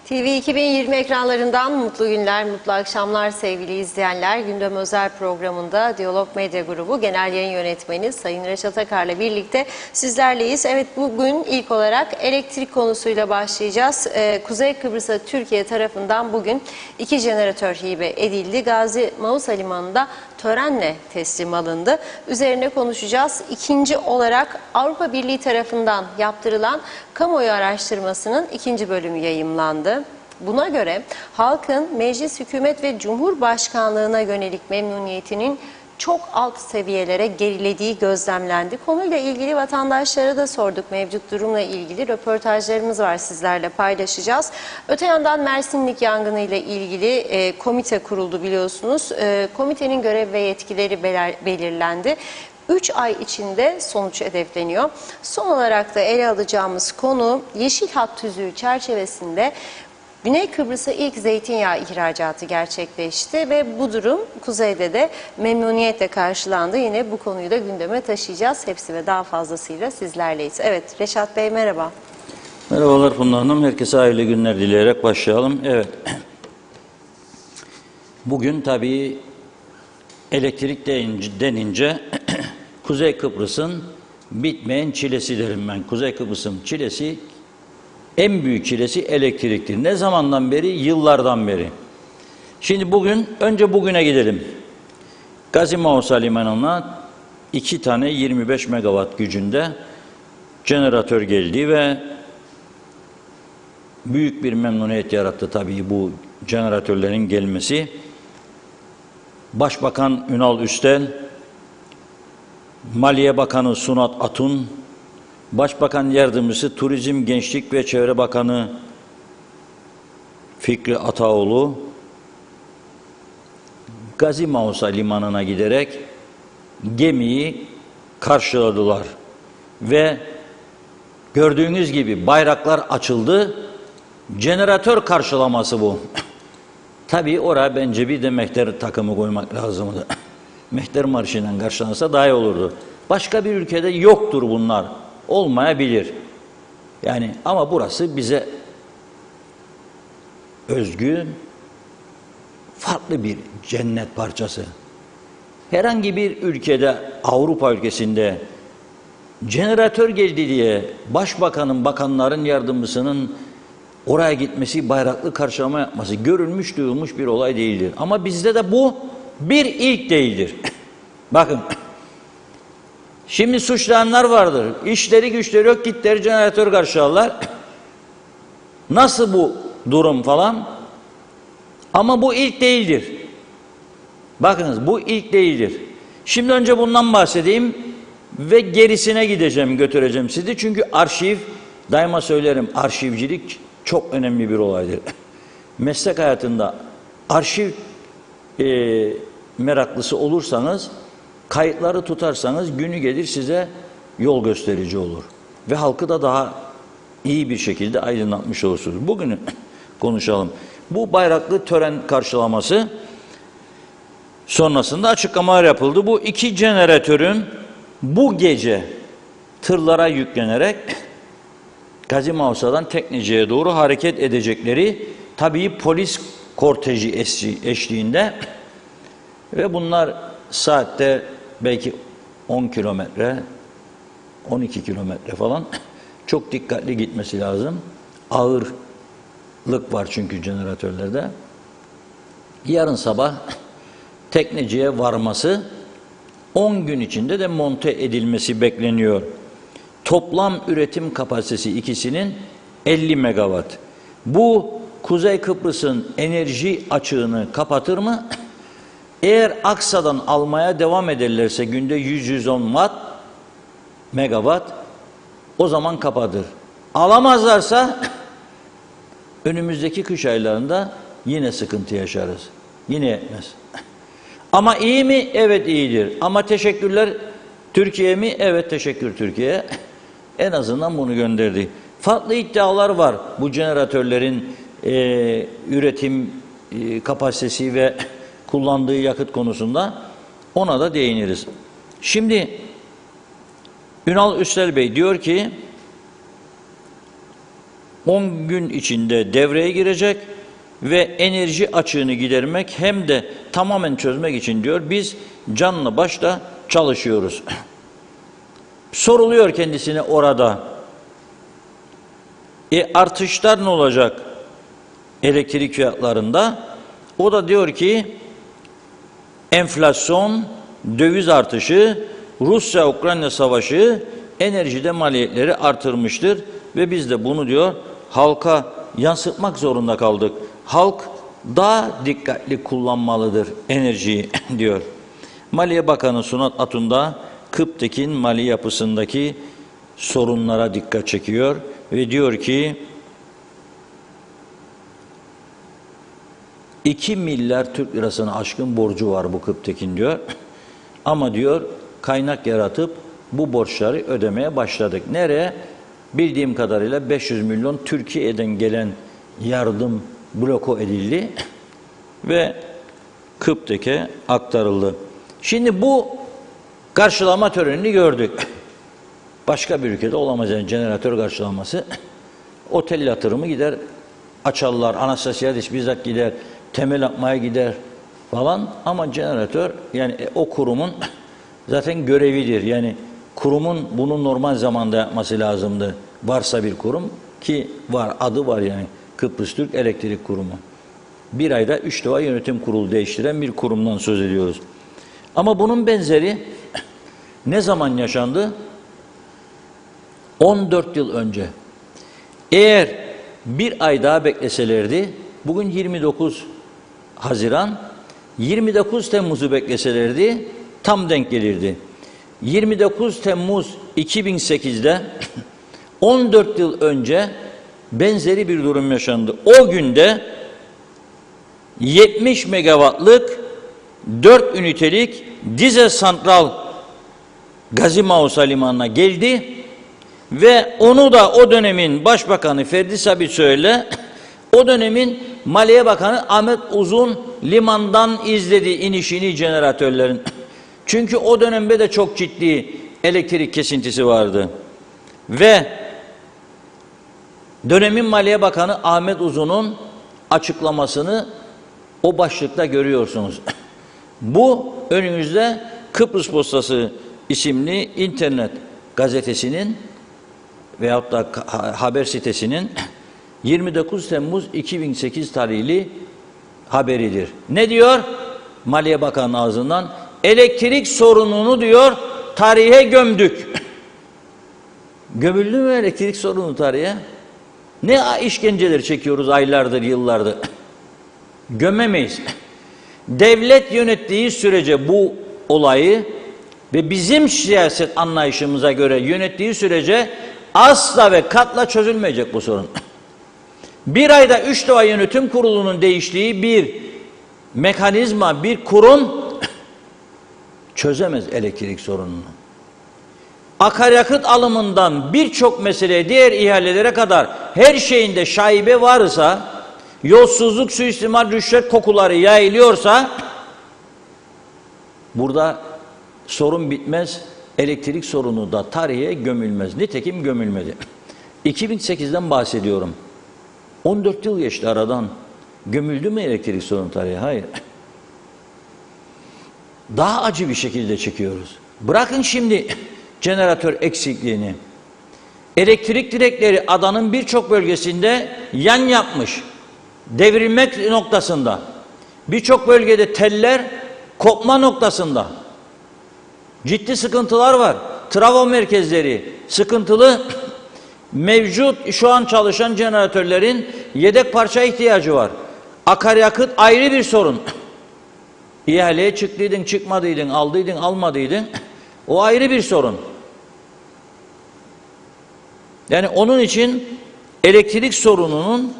TV 2020 ekranlarından mutlu günler, mutlu akşamlar sevgili izleyenler. Gündem özel programında Diyalog Medya Grubu Genel Yayın Yönetmeni Sayın Reşat Akar'la birlikte sizlerleyiz. Evet, bugün ilk olarak elektrik konusuyla başlayacağız. Kuzey Kıbrıs'a Türkiye tarafından bugün 2 jeneratör hibe edildi. Gazi Mausa Limanı'nda törenle teslim alındı. Üzerine konuşacağız. İkinci olarak Avrupa Birliği tarafından yaptırılan kamuoyu araştırmasının 2. bölümü yayımlandı. Buna göre halkın meclis, hükümet ve cumhurbaşkanlığına yönelik memnuniyetinin çok alt seviyelere gerilediği gözlemlendi. Konuyla ilgili vatandaşlara da sorduk. Mevcut durumla ilgili röportajlarımız var, sizlerle paylaşacağız. Öte yandan Mersinlik yangını ile ilgili komite kuruldu biliyorsunuz. Komitenin görev ve yetkileri belirlendi. 3 ay içinde sonuç hedefleniyor. Son olarak da ele alacağımız konu Yeşil Hat tüzüğü çerçevesinde Güney Kıbrıs'a ilk zeytinyağı ihracatı gerçekleşti ve bu durum kuzeyde de memnuniyetle karşılandı. Yine bu konuyu da gündeme taşıyacağız. Hepsi ve daha fazlasıyla sizlerleyiz. Evet, Reşat Bey merhaba. Merhabalar Funda Hanım. Herkese hayırlı günler dileyerek başlayalım. Evet. Bugün tabii elektrik denince Kuzey Kıbrıs'ın bitmeyen çilesi derim ben. Kuzey Kıbrıs'ın çilesi, en büyük çilesi elektriktir. Ne zamandan beri? Yıllardan beri. Şimdi önce bugüne gidelim. Gazi Mausa Limanı'na 2 tane 25 megawatt gücünde jeneratör geldi ve büyük bir memnuniyet yarattı tabii bu jeneratörlerin gelmesi. Başbakan Ünal Üstel, Maliye Bakanı Sunat Atun, Başbakan Yardımcısı Turizm, Gençlik ve Çevre Bakanı Fikri Ataoğlu, Gazi Mausa Limanı'na giderek gemiyi karşıladılar. Ve gördüğünüz gibi bayraklar açıldı. Jeneratör karşılaması bu. Tabii oraya bence bir de mehter takımı koymak lazımdı. Mehter marşıyla karşılansa daha iyi olurdu. Başka bir ülkede yoktur bunlar. Olmayabilir. Yani ama burası bize özgü, farklı bir cennet parçası. Herhangi bir ülkede, Avrupa ülkesinde jeneratör geldi diye başbakanın, bakanların yardımcısının oraya gitmesi, bayraklı karşılama yapması görülmüş, duyulmuş bir olay değildir. Ama bizde de bu bir ilk değildir. Bakın, şimdi suçlayanlar vardır. İşleri güçleri yok, gittiler jeneratör karşılarlar. Nasıl bu durum falan? Ama bu ilk değildir. Bakınız, bu ilk değildir. Şimdi önce bundan bahsedeyim ve gerisine götüreceğim sizi. Çünkü arşiv, daima söylerim, arşivcilik çok önemli bir olaydır. Meslek hayatında arşiv meraklısı olursanız, kayıtları tutarsanız günü gelir size yol gösterici olur. Ve halkı da daha iyi bir şekilde aydınlatmış olursunuz. Bugün konuşalım. Bu bayraklı tören karşılaması sonrasında açıklamalar yapıldı. Bu 2 jeneratörün bu gece tırlara yüklenerek Gazi Mausa'dan Tekneci'ye doğru hareket edecekleri, tabii polis korteji eşliğinde ve bunlar saatte belki 10 kilometre, 12 kilometre falan, çok dikkatli gitmesi lazım. Ağırlık var çünkü jeneratörlerde. Yarın sabah Tekneci'ye varması, 10 gün içinde de monte edilmesi bekleniyor. Toplam üretim kapasitesi ikisinin 50 megawatt. Bu Kuzey Kıbrıs'ın enerji açığını kapatır mı? Eğer Aksa'dan almaya devam ederlerse günde 100-110 megawatt, o zaman kapatır. Alamazlarsa önümüzdeki kış aylarında yine sıkıntı yaşarız. Yine yetmez. Ama iyi mi? Evet, iyidir. Ama teşekkürler Türkiye mi? Evet, teşekkür Türkiye. En azından bunu gönderdi. Farklı iddialar var bu jeneratörlerin üretim kapasitesi ve kullandığı yakıt konusunda. Ona da değiniriz. Şimdi Ünal Üstel Bey diyor ki 10 gün içinde devreye girecek ve enerji açığını gidermek hem de tamamen çözmek için diyor biz canla başla çalışıyoruz. Soruluyor kendisine orada. Artışlar ne olacak elektrik fiyatlarında? O da diyor ki enflasyon, döviz artışı, Rusya-Ukrayna savaşı enerjide maliyetleri artırmıştır ve biz de bunu diyor halka yansıtmak zorunda kaldık. Halk daha dikkatli kullanmalıdır enerjiyi diyor. Maliye Bakanı Sunat Atunda Kıptek'in mali yapısındaki sorunlara dikkat çekiyor ve diyor ki 2 milyar Türk lirasını aşkın borcu var bu Kıptek'in diyor. Ama diyor kaynak yaratıp bu borçları ödemeye başladık. Nereye? Bildiğim kadarıyla 500 milyon Türkiye'den gelen yardım bloko edildi ve Kıptek'e aktarıldı. Şimdi bu karşılama törenini gördük. Başka bir ülkede olamaz yani jeneratör karşılaması. Otel yatırımı gider, açarlar, Anastasiadis bizzat gider, temel atmaya gider falan ama jeneratör yani o kurumun zaten görevidir. Yani kurumun bunu normal zamanda yapması lazımdı. Varsa bir kurum ki var, adı var yani Kıbrıs Türk Elektrik Kurumu. Bir ayda 3 defa yönetim kurulu değiştiren bir kurumdan söz ediyoruz. Ama bunun benzeri ne zaman yaşandı? 14 yıl önce. Eğer bir ay daha bekleselerdi, bugün 29 Haziran, 29 Temmuz'u bekleselerdi tam denk gelirdi. 29 Temmuz 2008'de 14 yıl önce benzeri bir durum yaşandı. O günde 70 megawattlık 4 ünitelik dizel santral Gazi Mausa Limanı'na geldi ve onu da o dönemin Başbakanı Ferdi Sabitsoy'la o dönemin Maliye Bakanı Ahmet Uzun limandan izledi inişini jeneratörlerin. Çünkü o dönemde de çok ciddi elektrik kesintisi vardı. Ve dönemin Maliye Bakanı Ahmet Uzun'un açıklamasını o başlıkta görüyorsunuz. Bu önümüzde Kıbrıs Postası isimli internet gazetesinin veyahut da haber sitesinin 29 Temmuz 2008 tarihli haberidir. Ne diyor? Maliye Bakanı ağzından elektrik sorununu diyor tarihe gömdük. Gömüldü mü elektrik sorunu tarihe? Ne işkenceler çekiyoruz aylardır, yıllardır. Gömemeyiz. Devlet yönettiği sürece bu olayı ve bizim siyaset anlayışımıza göre yönettiği sürece asla ve katla çözülmeyecek bu sorun. Bir ayda 3 defa yönetim kurulunun değiştiği bir mekanizma, bir kurum çözemez elektrik sorununu. Akaryakıt alımından birçok meseleye, diğer ihalelere kadar her şeyinde şaibe varsa, yolsuzluk, suistimal, rüşvet kokuları yayılıyorsa burada sorun bitmez, elektrik sorunu da tarihe gömülmez. Nitekim gömülmedi. 2008'den bahsediyorum. 14 yıl geçti aradan. Gömüldü mü elektrik sorunu tarihe? Hayır. Daha acı bir şekilde çekiyoruz. Bırakın şimdi jeneratör eksikliğini. Elektrik direkleri adanın birçok bölgesinde yan yapmış. Devrilmek noktasında. Birçok bölgede teller kopma noktasında. Ciddi sıkıntılar var. Trafo merkezleri sıkıntılı. Mevcut şu an çalışan jeneratörlerin yedek parça ihtiyacı var. Akaryakıt ayrı bir sorun. İhaleye çıktıydın, çıkmadıydın, aldıydın, almadıydın. O ayrı bir sorun. Yani onun için elektrik sorununun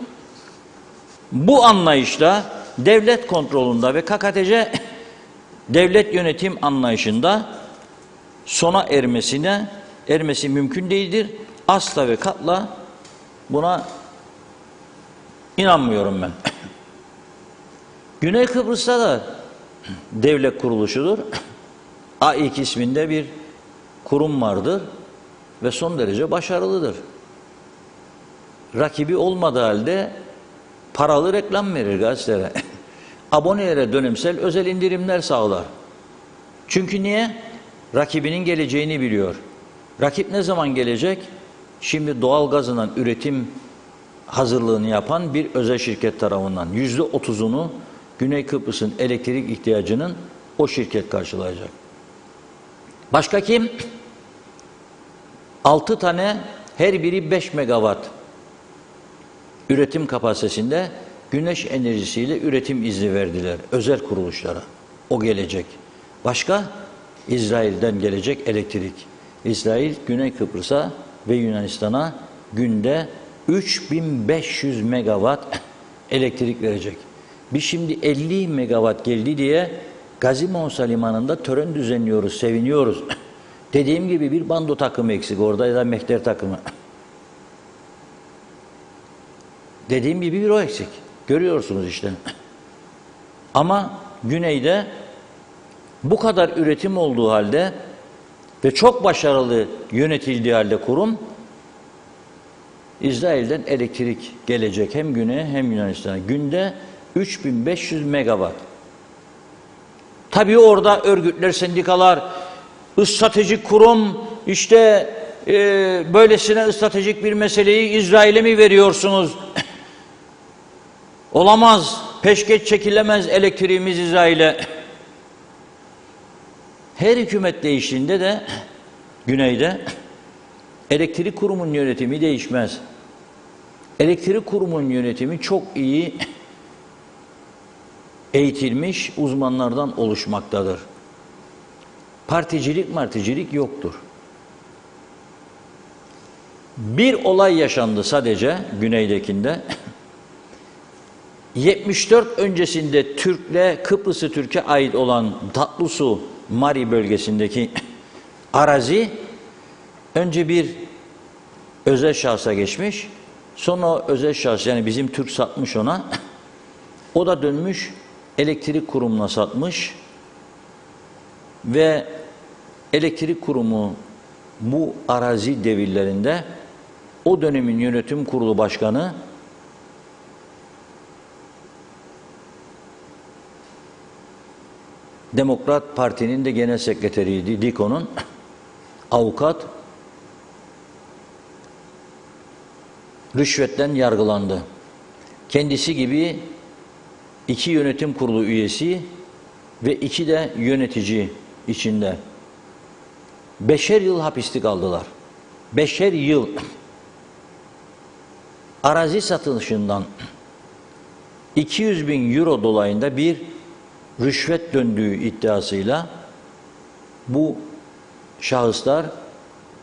bu anlayışla devlet kontrolünde ve KKTC devlet yönetim anlayışında sona ermesi mümkün değildir. Asla ve katla buna inanmıyorum ben. Güney Kıbrıs'ta da devlet kuruluşudur. AİK isminde bir kurum vardır ve son derece başarılıdır. rakibi olmadığı halde paralı reklam verir gazetelere. Abonelere dönemsel özel indirimler sağlar. Çünkü niye? Rakibinin geleceğini biliyor. Rakip ne zaman gelecek? Şimdi doğal gazından üretim hazırlığını yapan bir özel şirket tarafından %30'unu Güney Kıbrıs'ın elektrik ihtiyacının o şirket karşılayacak. Başka kim? 6 tane, her biri 5 megawatt üretim kapasitesinde güneş enerjisiyle üretim izni verdiler özel kuruluşlara. O gelecek. Başka? İsrail'den gelecek elektrik. İsrail, Güney Kıbrıs'a ve Yunanistan'a günde 3500 megawatt elektrik verecek. Biz şimdi 50 megawatt geldi diye Gazimonsa limanında tören düzenliyoruz, seviniyoruz. Dediğim gibi bir bando takımı eksik orada ya da mehter takımı. Dediğim gibi bir o eksik. Görüyorsunuz işte. Ama güneyde bu kadar üretim olduğu halde ve çok başarılı yönetildiği halde kurum, İsrail'den elektrik gelecek hem güneye hem Yunanistan'a. Günde 3500 megawatt. Tabii orada örgütler, sendikalar, stratejik kurum, işte böylesine stratejik bir meseleyi İsrail'e mi veriyorsunuz? Olamaz, peşkeş çekilemez elektriğimiz İsrail'e. Her hükümet değiştiğinde de güneyde elektrik kurumunun yönetimi değişmez. Elektrik kurumunun yönetimi çok iyi eğitilmiş uzmanlardan oluşmaktadır. Particilik yoktur. Bir olay yaşandı sadece güneydekinde. 74 öncesinde Kıbrıs'ı Türk'e ait olan Tatlısu Mari bölgesindeki arazi önce bir özel şahsa geçmiş. Sonra o özel şahs, yani bizim Türk satmış ona. O da dönmüş elektrik kurumuna satmış ve elektrik kurumu bu arazi devirlerinde o dönemin yönetim kurulu başkanı Demokrat Parti'nin de genel sekreteriydi, DİKO'nun avukat, rüşvetten yargılandı. Kendisi gibi 2 yönetim kurulu üyesi ve 2 de yönetici içinde 5'er yıl hapislik aldılar. 5'er yıl arazi satışından 200 bin euro dolayında bir rüşvet döndüğü iddiasıyla bu şahıslar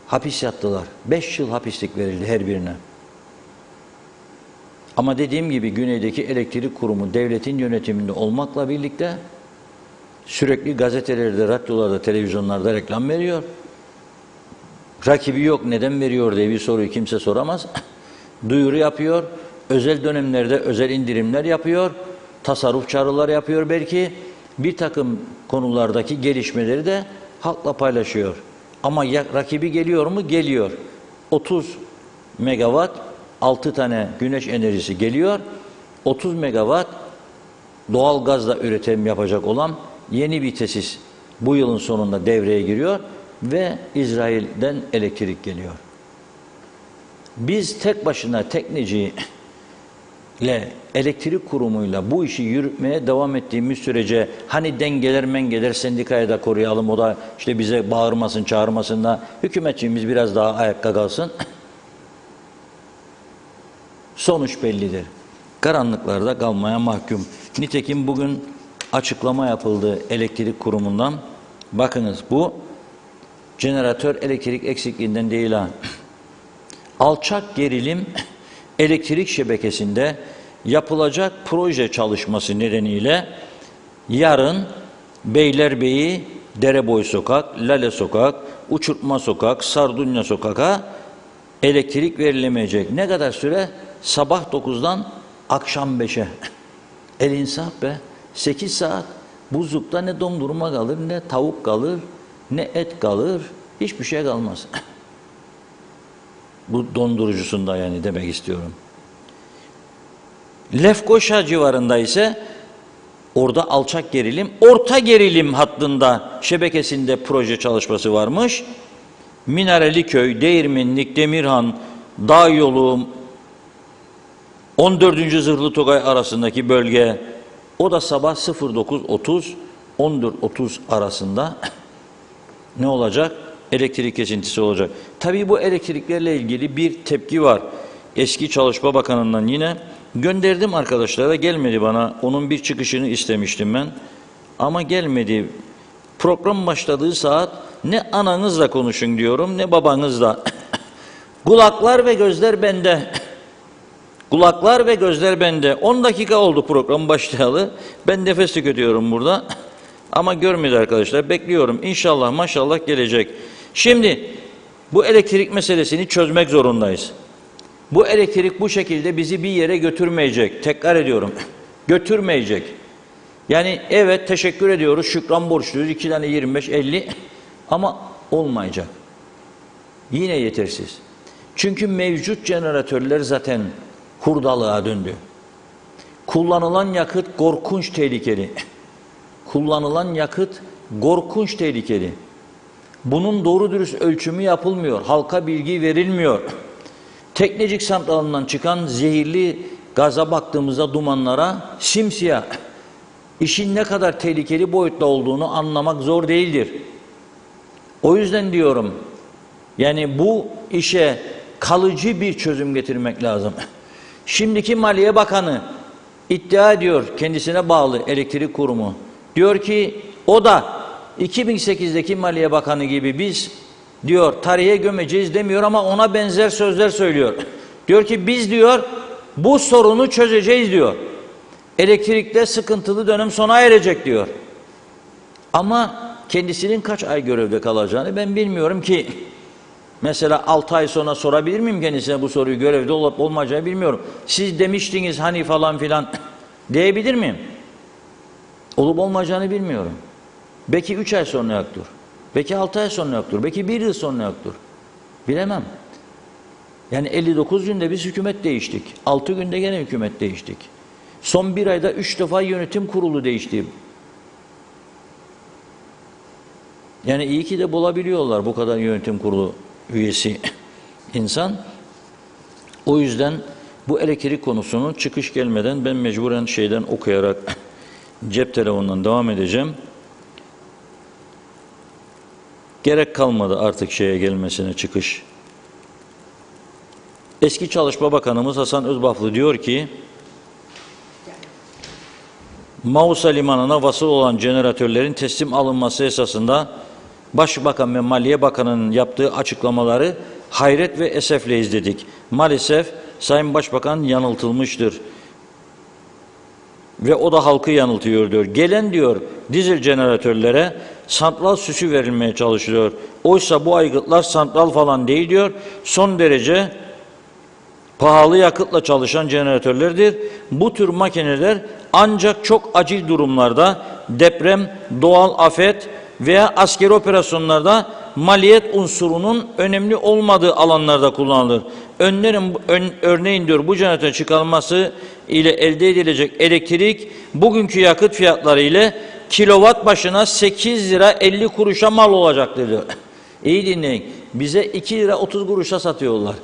hapis yattılar. 5 yıl hapislik verildi her birine. Ama dediğim gibi güneydeki elektrik kurumu devletin yönetiminde olmakla birlikte sürekli gazetelerde, radyolarda, televizyonlarda reklam veriyor. Rakibi yok, neden veriyor diye bir soruyu kimse soramaz. Duyuru yapıyor, özel dönemlerde özel indirimler yapıyor, tasarruf çağrıları yapıyor belki. Bir takım konulardaki gelişmeleri de halkla paylaşıyor. Ama rakibi geliyor mu? Geliyor. 30 megawatt 6 tane güneş enerjisi geliyor. 30 megawatt doğal gazla üretim yapacak olan yeni bir tesis bu yılın sonunda devreye giriyor ve İsrail'den elektrik geliyor. Biz tek başına tekneciyle, elektrik kurumuyla bu işi yürütmeye devam ettiğimiz sürece hani dengeler sendikaya da koruyalım, o da işte bize bağırmasın çağırmasın da hükümetçimiz biraz daha ayakta kalsın. Sonuç bellidir. Karanlıklarda kalmaya mahkum. Nitekim bugün açıklama yapıldı elektrik kurumundan. Bakınız, bu jeneratör elektrik eksikliğinden değil ha. Alçak gerilim elektrik şebekesinde yapılacak proje çalışması nedeniyle yarın Beylerbeyi, Dereboy Sokak, Lale Sokak, Uçurtma Sokak, Sardunya Sokak'a elektrik verilemeyecek. Ne kadar süre? Sabah 9'dan akşam 5'e. El insaf be. 8 saat. Buzlukta ne dondurma kalır, ne tavuk kalır, ne et kalır. Hiçbir şey kalmaz. Bu dondurucusunda yani demek istiyorum. Lefkoşa civarında ise orada alçak gerilim, orta gerilim hattında şebekesinde proje çalışması varmış. Minareliköy, Değirmenlik, Demirhan, Dağ Yolu, 14. Zırhlı Togay arasındaki bölge, o da sabah 09.30 14.30 arasında ne olacak? Elektrik kesintisi olacak. Tabii bu elektriklerle ilgili bir tepki var. Eski Çalışma Bakanı'ndan yine gönderdim arkadaşlara, gelmedi bana. Onun bir çıkışını istemiştim ben. Ama gelmedi. Program başladığı saat ne ananızla konuşun diyorum ne babanızla. Kulaklar ve gözler bende. Kulaklar ve gözler bende. 10 dakika oldu program başlayalı. Ben nefes tüketiyorum burada. Ama görmedi arkadaşlar. Bekliyorum. İnşallah maşallah gelecek. Şimdi bu elektrik meselesini çözmek zorundayız. Bu elektrik bu şekilde bizi bir yere götürmeyecek. Tekrar ediyorum. Götürmeyecek. Yani evet teşekkür ediyoruz. Şükran borçluyuz. 2 tane 25, 50 ama olmayacak. Yine yetersiz. Çünkü mevcut jeneratörler zaten hurdalığa döndü. Kullanılan yakıt korkunç tehlikeli. Kullanılan yakıt korkunç tehlikeli. Bunun doğru dürüst ölçümü yapılmıyor. Halka bilgi verilmiyor. Teknecik santralından çıkan zehirli gaza baktığımızda dumanlara simsiyah. İşin ne kadar tehlikeli boyutta olduğunu anlamak zor değildir. O yüzden diyorum, yani bu işe kalıcı bir çözüm getirmek lazım. Şimdiki Maliye Bakanı iddia ediyor, kendisine bağlı elektrik kurumu. Diyor ki o da 2008'deki Maliye Bakanı gibi biz diyor tarihe gömeceğiz demiyor ama ona benzer sözler söylüyor. Diyor ki biz diyor bu sorunu çözeceğiz diyor. Elektrikte sıkıntılı dönem sona erecek diyor. Ama kendisinin kaç ay görevde kalacağını ben bilmiyorum ki. Mesela 6 ay sonra sorabilir miyim kendisine bu soruyu, görevde olup olmayacağını bilmiyorum. Siz demiştiniz hani falan filan diyebilir miyim? Olup olmayacağını bilmiyorum. Belki 3 ay sonra yoktur. Belki 6 ay sonra yoktur. Belki 1 yıl sonra yoktur. Bilemem. Yani 59 günde biz hükümet değiştik. 6 günde gene hükümet değiştik. Son 1 ayda 3 defa yönetim kurulu değişti. Yani iyi ki de bulabiliyorlar bu kadar yönetim kurulu üyesi insan. O yüzden bu elektrik konusunu çıkış gelmeden ben mecburen şeyden okuyarak cep telefonundan devam edeceğim. Gerek kalmadı artık şeye gelmesine, çıkış. Eski Çalışma Bakanımız Hasan Özbaflı diyor ki Mausa Limanı'na vasıl olan jeneratörlerin teslim alınması esasında Başbakan ve Maliye Bakanı'nın yaptığı açıklamaları hayret ve esefle izledik. Maalesef Sayın Başbakan yanıltılmıştır. Ve o da halkı yanıltıyor diyor. Gelen diyor dizel jeneratörlere santral süsü verilmeye çalışılıyor. Oysa bu aygıtlar santral falan değil diyor. Son derece pahalı yakıtla çalışan jeneratörlerdir. Bu tür makineler ancak çok acil durumlarda, deprem, doğal afet veya askeri operasyonlarda maliyet unsurunun önemli olmadığı alanlarda kullanılır. Örneğin diyor bu jeneratörün çıkarılması ile elde edilecek elektrik bugünkü yakıt fiyatları ile kilowatt başına 8 lira 50 kuruşa mal olacaktır diyor. İyi dinleyin. Bize 2 lira 30 kuruşa satıyorlar.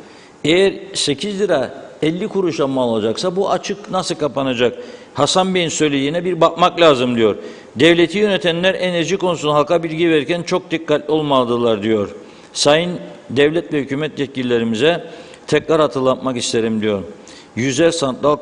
Eğer 8 lira 50 kuruşa mal olacaksa bu açık nasıl kapanacak? Hasan Bey'in söylediğine bir bakmak lazım diyor. Devleti yönetenler enerji konusunda halka bilgi verirken çok dikkatli olmalıdırlar diyor. Sayın devlet ve hükümet yetkililerimize tekrar hatırlatmak isterim diyor. Yüzer santral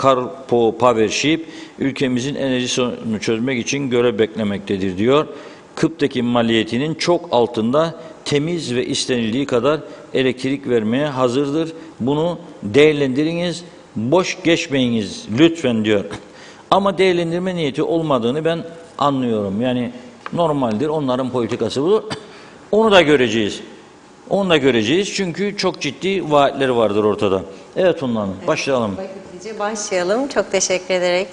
Carpo Powership ülkemizin enerji sorununu çözmek için görev beklemektedir diyor. Kıp'taki maliyetinin çok altında temiz ve istenildiği kadar elektrik vermeye hazırdır. Bunu değerlendiriniz, boş geçmeyiniz lütfen diyor. Ama değerlendirme niyeti olmadığını ben anlıyorum. Yani normaldir, onların politikası budur. Onu da göreceğiz. Onu da göreceğiz çünkü çok ciddi vaatleri vardır ortada. Evet Hanım, başlayalım. Böylece başlayalım. Çok teşekkür ederek.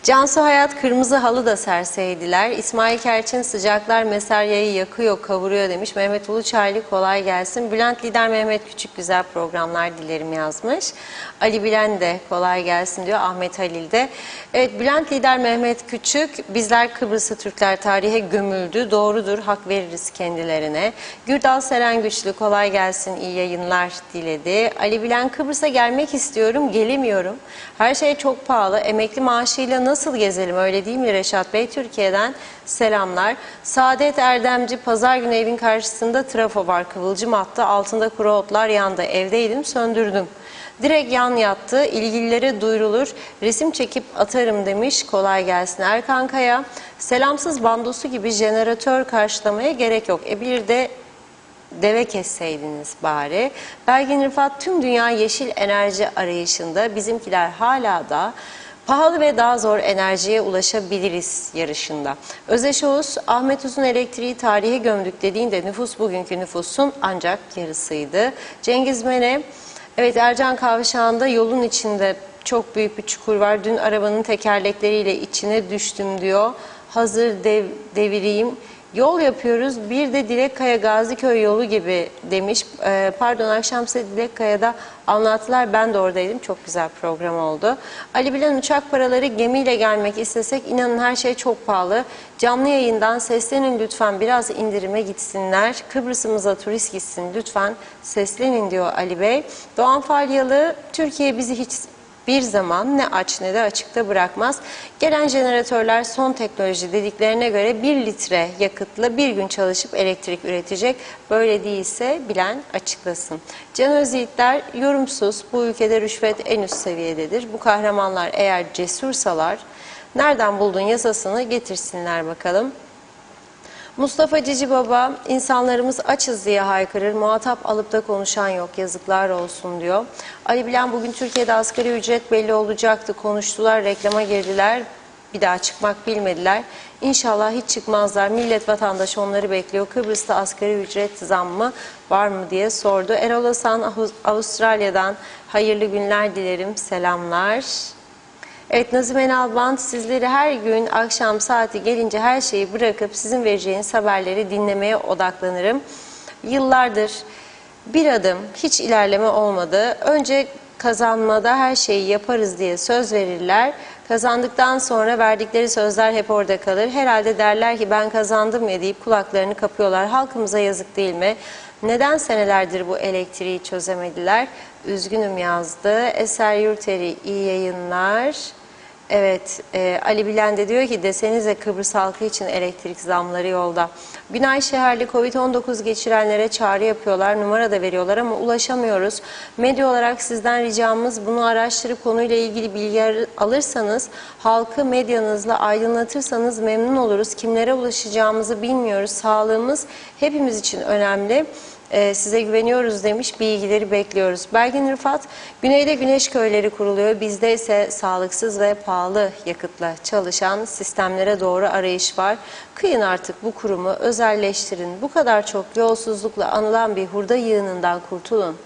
Cansu Hayat kırmızı halı da serseydiler. İsmail Kerçin sıcaklar Mesarya'yı yakıyor, kavuruyor demiş. Mehmet Uluçaylı kolay gelsin. Bülent Lider Mehmet Küçük güzel programlar dilerim yazmış. Ali Bilen de kolay gelsin diyor. Ahmet Halil de. Evet, Bülent Lider Mehmet Küçük, bizler Kıbrıslı Türkler tarihe gömüldü. Doğrudur, hak veririz kendilerine. Gürdal Seren Güçlü kolay gelsin, iyi yayınlar diledi. Ali Bilen, Kıbrıs'a gelmek istiyorum, gelemiyorum. Her şey çok pahalı. Emekli maaşıyla nasıl gezelim, öyle değil mi Reşat Bey? Türkiye'den selamlar. Saadet Erdemci, pazar günü evin karşısında trafo var. Kıvılcım attı, altında kuru otlar yandı. Evdeydim, söndürdüm. Direkt yan yattı, ilgililere duyurulur, resim çekip atarım demiş. Kolay gelsin. Erkan Kaya, selamsız bandosu gibi jeneratör karşılamaya gerek yok. Bir de deve kesseydiniz bari. Belgin Rıfat, tüm dünya yeşil enerji arayışında, bizimkiler hala da pahalı ve daha zor enerjiye ulaşabiliriz yarışında. Özeş Oğuz, Ahmet Uzun elektriği tarihe gömdük dediğinde nüfus bugünkü nüfusun ancak yarısıydı. Cengiz Mene, evet, Ercan Kavşağı'nda yolun içinde çok büyük bir çukur var. Dün arabanın tekerlekleriyle içine düştüm diyor. Hazır devireyim. Yol yapıyoruz. Bir de Dilekkaya Gaziköy yolu gibi demiş. Pardon, akşam size Dilekkaya'da anlattılar. Ben de oradaydım. Çok güzel program oldu. Ali Bilen, uçak paraları, gemiyle gelmek istesek inanın her şey çok pahalı. Canlı yayından seslenin lütfen, biraz indirime gitsinler. Kıbrıs'ımıza turist gitsin lütfen, seslenin diyor Ali Bey. Doğan Falyalı, Türkiye bizi hiç bir zaman ne aç ne de açıkta bırakmaz. Gelen jeneratörler son teknoloji dediklerine göre 1 litre yakıtla bir gün çalışıp elektrik üretecek. Böyle değilse bilen açıklasın. Can Özyiğitler, yorumsuz, bu ülkede rüşvet en üst seviyededir. Bu kahramanlar eğer cesursalar nereden buldun yasasını getirsinler bakalım. Mustafa Cici Baba, insanlarımız açız diye haykırır, muhatap alıp da konuşan yok, yazıklar olsun diyor. Ali Bilen, bugün Türkiye'de asgari ücret belli olacaktı, konuştular, reklama girdiler, bir daha çıkmak bilmediler. İnşallah hiç çıkmazlar, millet vatandaş onları bekliyor. Kıbrıs'ta asgari ücret zammı var mı diye sordu. Erol Hasan Avustralya'dan hayırlı günler dilerim, selamlar. Evet, Nazım Enalbant, sizleri her gün akşam saati gelince her şeyi bırakıp sizin vereceğiniz haberleri dinlemeye odaklanırım. Yıllardır bir adım hiç ilerleme olmadı. Önce kazanmada her şeyi yaparız diye söz verirler. Kazandıktan sonra verdikleri sözler hep orada kalır. Herhalde derler ki ben kazandım ya deyip kulaklarını kapıyorlar. Halkımıza yazık değil mi? Neden senelerdir bu elektriği çözemediler? Üzgünüm yazdı. Eser Yurteri, iyi yayınlar. Evet, Ali Bilen de diyor ki desenize Kıbrıs halkı için elektrik zamları yolda. Günay Şeherli, Covid-19 geçirenlere çağrı yapıyorlar, numara da veriyorlar ama ulaşamıyoruz. Medya olarak sizden ricamız, bunu araştırıp konuyla ilgili bilgi alırsanız, halkı medyanızla aydınlatırsanız memnun oluruz. Kimlere ulaşacağımızı bilmiyoruz, sağlığımız hepimiz için önemli. Size güveniyoruz demiş, bilgileri bekliyoruz. Belgin Rıfat, güneyde güneş köyleri kuruluyor. Bizde ise sağlıksız ve pahalı yakıtla çalışan sistemlere doğru arayış var. Kıyın artık bu kurumu, özelleştirin. Bu kadar çok yolsuzlukla anılan bir hurda yığınından kurtulun.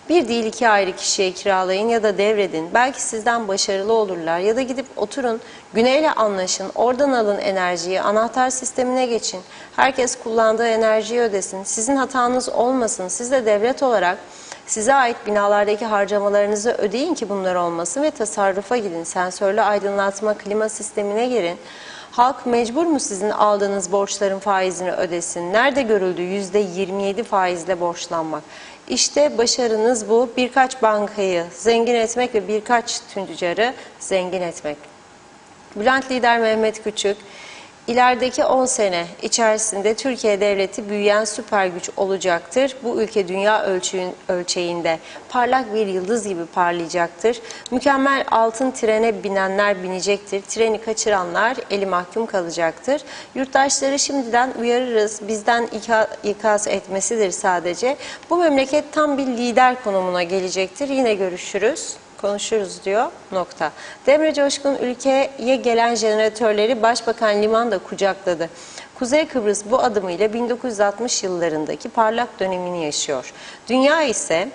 Bir değil iki ayrı kişiye kiralayın ya da devredin. Belki sizden başarılı olurlar ya da gidip oturun, güneyle anlaşın, oradan alın enerjiyi, anahtar sistemine geçin. Herkes kullandığı enerjiyi ödesin. Sizin hatanız olmasın. Siz de devlet olarak size ait binalardaki harcamalarınızı ödeyin ki bunlar olmasın ve tasarrufa gidin. Sensörlü aydınlatma, klima sistemine girin. Halk mecbur mu sizin aldığınız borçların faizini ödesin? Nerede görüldü %27 faizle borçlanmak? İşte başarınız bu. Birkaç bankayı zengin etmek ve birkaç tüccarı zengin etmek. Bülent Lider Mehmet Küçük, ilerideki 10 sene içerisinde Türkiye devleti büyüyen süper güç olacaktır. Bu ülke dünya ölçeğinde parlak bir yıldız gibi parlayacaktır. Mükemmel altın trene binenler binecektir. Treni kaçıranlar eli mahkum kalacaktır. Yurttaşları şimdiden uyarırız. Bizden ikaz etmesidir sadece. Bu memleket tam bir lider konumuna gelecektir. Yine görüşürüz. Konuşuruz diyor. Nokta. Demre Coşkun, ülkeye gelen jeneratörleri Başbakan Liman da kucakladı. Kuzey Kıbrıs bu adımıyla 1960 yıllarındaki parlak dönemini yaşıyor. Dünya ise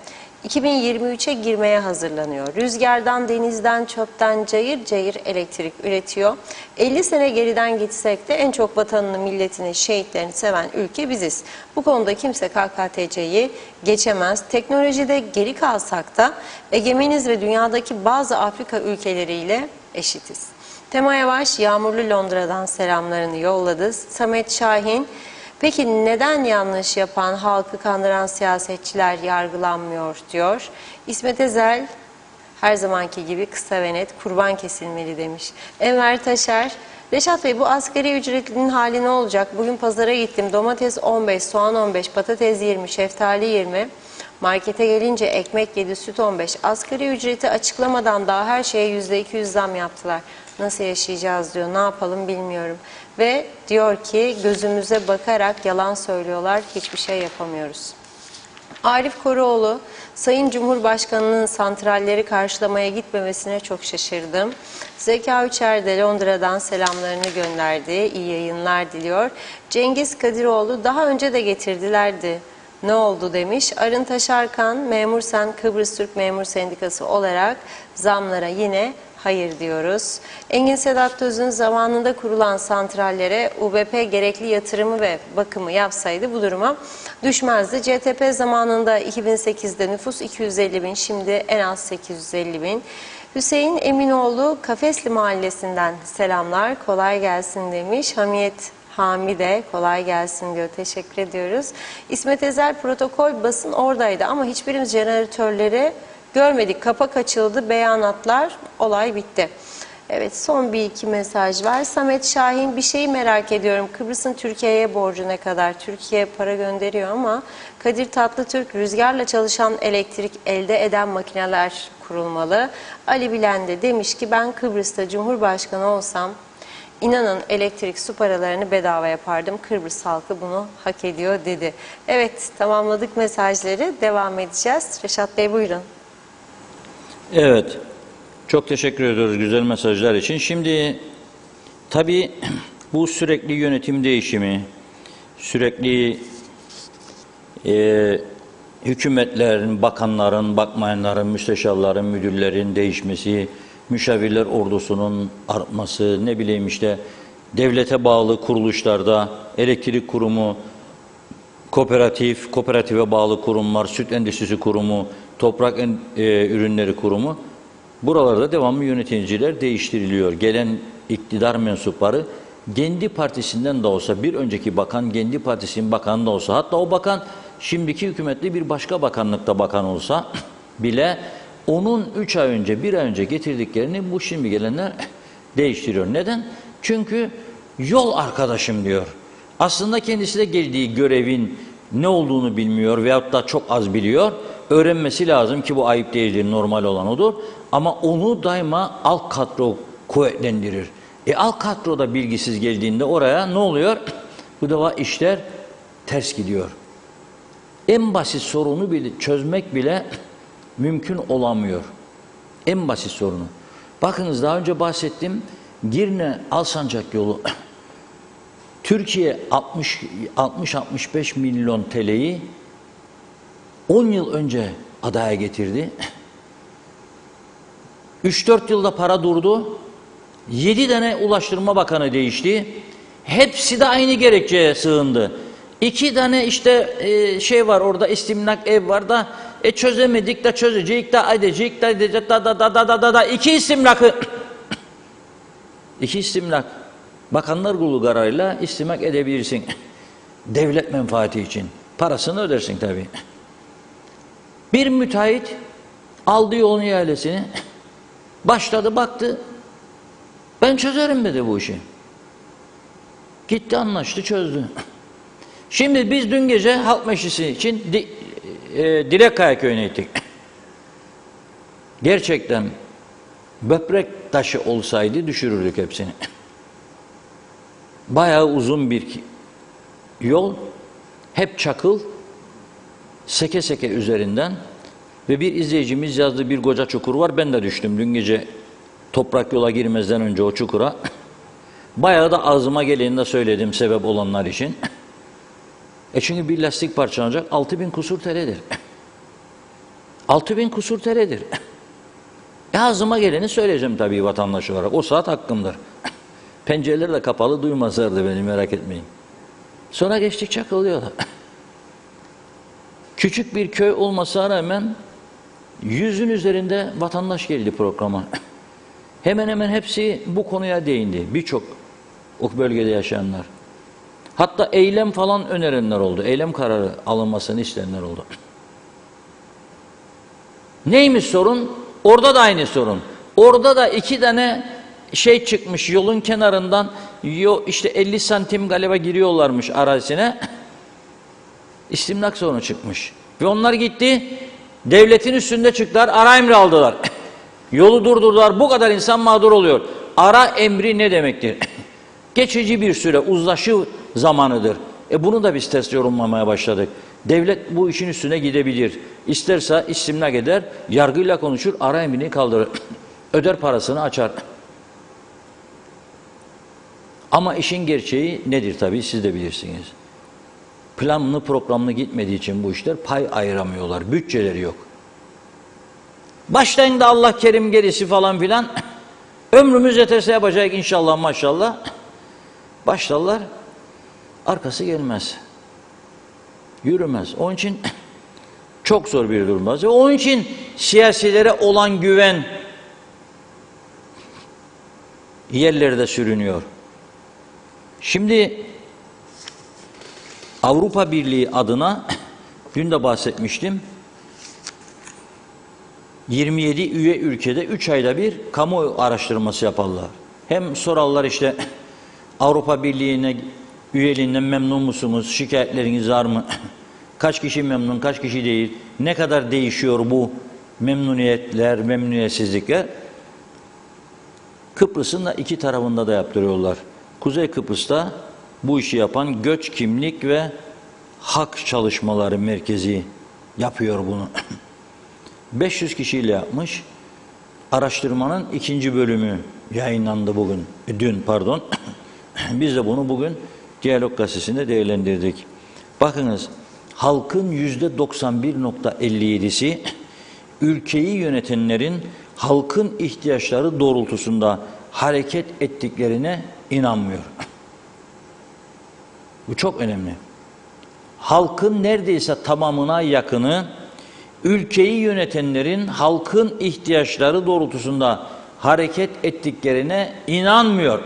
2023'e girmeye hazırlanıyor. Rüzgardan, denizden, çöpten cayır cayır elektrik üretiyor. 50 sene geriden gitsek de en çok vatanını, milletini, şehitlerini seven ülke biziz. Bu konuda kimse KKTC'yi geçemez. Teknolojide geri kalsak da egemeniz ve dünyadaki bazı Afrika ülkeleriyle eşitiz. Tema Yavaş, yağmurlu Londra'dan selamlarını yolladı. Samet Şahin, peki neden yanlış yapan, halkı kandıran siyasetçiler yargılanmıyor diyor. İsmet Ezel, her zamanki gibi kısa ve net kurban kesilmeli demiş. Enver Taşer, Reşat Bey bu asgari ücretlinin hali ne olacak? Bugün pazara gittim, domates 15, soğan 15, patates 20, şeftali 20. Markete gelince ekmek 7, süt 15. Asgari ücreti açıklamadan daha her şeye %200 zam yaptılar. Nasıl yaşayacağız diyor, ne yapalım bilmiyorum. Ve diyor ki gözümüze bakarak yalan söylüyorlar, hiçbir şey yapamıyoruz. Arif Koruoğlu, Sayın Cumhurbaşkanı'nın santralleri karşılamaya gitmemesine çok şaşırdım. Zeka Üçer de Londra'dan selamlarını gönderdi, iyi yayınlar diliyor. Cengiz Kadiroğlu, daha önce de getirdilerdi, ne oldu demiş. Arın Taşarkan, Memur Sen Kıbrıs Türk Memur Sendikası olarak zamlara yine hayır diyoruz. Engin Sedat Töz'ün zamanında kurulan santrallere UBP gerekli yatırımı ve bakımı yapsaydı bu duruma düşmezdi. CTP zamanında 2008'de nüfus 250 bin, şimdi en az 850 bin. Hüseyin Eminoğlu Kafesli Mahallesi'nden selamlar, kolay gelsin demiş. Hamiyet Hamide kolay gelsin diyor. Teşekkür ediyoruz. İsmet Ezel, protokol basın oradaydı ama hiçbirimiz jeneratörleri görmedik. Kapak açıldı, beyanatlar, olay bitti. Evet, son bir iki mesaj var. Samet Şahin, bir şeyi merak ediyorum. Kıbrıs'ın Türkiye'ye borcu ne kadar? Türkiye para gönderiyor ama Kadir Tatlıtürk, rüzgarla çalışan elektrik elde eden makineler kurulmalı. Ali Bilen de demiş ki ben Kıbrıs'ta Cumhurbaşkanı olsam İnanın elektrik su paralarını bedava yapardım. Kıbrıs halkı bunu hak ediyor dedi. Evet, tamamladık mesajları. Devam edeceğiz. Reşat Bey buyurun. Evet, çok teşekkür ediyoruz güzel mesajlar için. Şimdi tabii bu sürekli yönetim değişimi, sürekli hükümetlerin, bakanların, bakmayanların, müsteşarların, müdürlerin değişmesi, müşavirler ordusunun artması, ne bileyim işte devlete bağlı kuruluşlarda elektrik kurumu, kooperatife bağlı kurumlar, süt endüstrisi kurumu, toprak ürünleri kurumu, buralarda devamlı yöneticiler değiştiriliyor. Gelen iktidar mensupları kendi partisinden de olsa, bir önceki bakan kendi partisinin bakanı da olsa, hatta o bakan şimdiki hükümetli bir başka bakanlıkta bakan olsa bile onun 3 ay önce, 1 ay önce getirdiklerini bu şimdi gelenler değiştiriyor. Neden? Çünkü yol arkadaşım diyor. Aslında kendisi de geldiği görevin ne olduğunu bilmiyor veyahut da çok az biliyor. Öğrenmesi lazım ki bu ayıp değildir, normal olan odur. Ama onu daima alt kadro kuvvetlendirir. Alt kadroda bilgisiz geldiğinde oraya ne oluyor? Bu defa işler ters gidiyor. En basit sorunu bile çözmek bile mümkün olamıyor. En basit sorunu. Bakınız daha önce bahsettim. Girne-Alsancak yolu Türkiye 60-65 milyon TL'yi 10 yıl önce adaya getirdi. 3-4 yılda para durdu. 7 tane Ulaştırma Bakanı değişti. Hepsi de aynı gerekçeye sığındı. 2 tane işte şey var orada, istimlak ev var da çözemedik de çözecek de edecek de edecek da 2 istimlakı 2 istimlak Bakanlar Kurulu kararıyla istimlak edebilirsin. Devlet menfaati için. Parasını ödersin tabii. Bir müteahhit aldı yolun ihalesini, başladı baktı, ben çözerim dedi bu işi. Gitti anlaştı çözdü. Şimdi biz dün gece Halk Meclisi için Direkkaya köyüne gittik. Gerçekten böbrek taşı olsaydı düşürürdük hepsini. Bayağı uzun bir yol, hep çakıl, seke seke üzerinden ve bir izleyicimiz yazdığı bir koca çukur var. Ben de düştüm dün gece toprak yola girmezden önce o çukura. Bayağı da ağzıma geleni de söyledim sebep olanlar için. Çünkü bir lastik parçalanacak 6.000 kusur TL'dir. 6.000 kusur TL'dir. Ağzıma geleni söyleyeceğim tabii vatandaş olarak. O saat hakkımdır. Pencereleri de kapalı, duymazlardı beni, merak etmeyin. Sonra geçtik Çakılyol'a. Küçük bir köy olmasına rağmen 100'ün üzerinde vatandaş geldi programa. Hemen hemen hepsi bu konuya değindi. Birçok o bölgede yaşayanlar. Hatta eylem falan önerenler oldu. Eylem kararı alınmasını isteyenler oldu. Neymiş sorun? Orada da aynı sorun. Orada da 2 tane şey çıkmış yolun kenarından, işte 50 santim galiba giriyorlarmış arazisine. İstimlak sorunu çıkmış. Ve onlar gitti, devletin üstünde çıktılar, ara emri aldılar. Yolu durdurdular, bu kadar insan mağdur oluyor. Ara emri ne demektir? Geçici bir süre, uzlaşı zamanıdır. Bunu da biz ters yorumlamaya başladık. Devlet bu işin üstüne gidebilir. İsterse istimlak eder, yargıyla konuşur, ara emrini kaldırır. Öder parasını açar. Ama işin gerçeği nedir tabii siz de bilirsiniz. Planlı programlı gitmediği için bu işler pay ayıramıyorlar. Bütçeleri yok. Başlayın da Allah kerim gerisi falan filan. Ömrümüz yeterse yapacak inşallah maşallah. Başlarlar. Arkası gelmez. Yürümez. Onun için çok zor bir durumdayız. Onun için siyasilere olan güven yerlerde sürünüyor. Şimdi Avrupa Birliği adına dün de bahsetmiştim. 27 üye ülkede 3 ayda bir kamuoyu araştırması yaparlar. Hem sorarlar işte Avrupa Birliği'ne üyeliğinden memnun musunuz? Şikayetleriniz var mı? Kaç kişi memnun, kaç kişi değil? Ne kadar değişiyor bu memnuniyetler, memnuniyetsizlikler? Kıbrıs'ın da 2 tarafında da yaptırıyorlar. Kuzey Kıbrıs'ta bu işi yapan Göç, Kimlik ve Hak Çalışmaları Merkezi yapıyor bunu. 500 kişiyle yapmış. Araştırmanın 2. bölümü yayınlandı dün. Biz de bunu bugün Diyalog Gazetesi'nde değerlendirdik. Bakınız, halkın %91.57'si ülkeyi yönetenlerin halkın ihtiyaçları doğrultusunda hareket ettiklerine inanmıyor. Bu çok önemli. Halkın neredeyse tamamına yakını ülkeyi yönetenlerin halkın ihtiyaçları doğrultusunda hareket ettiklerine inanmıyor.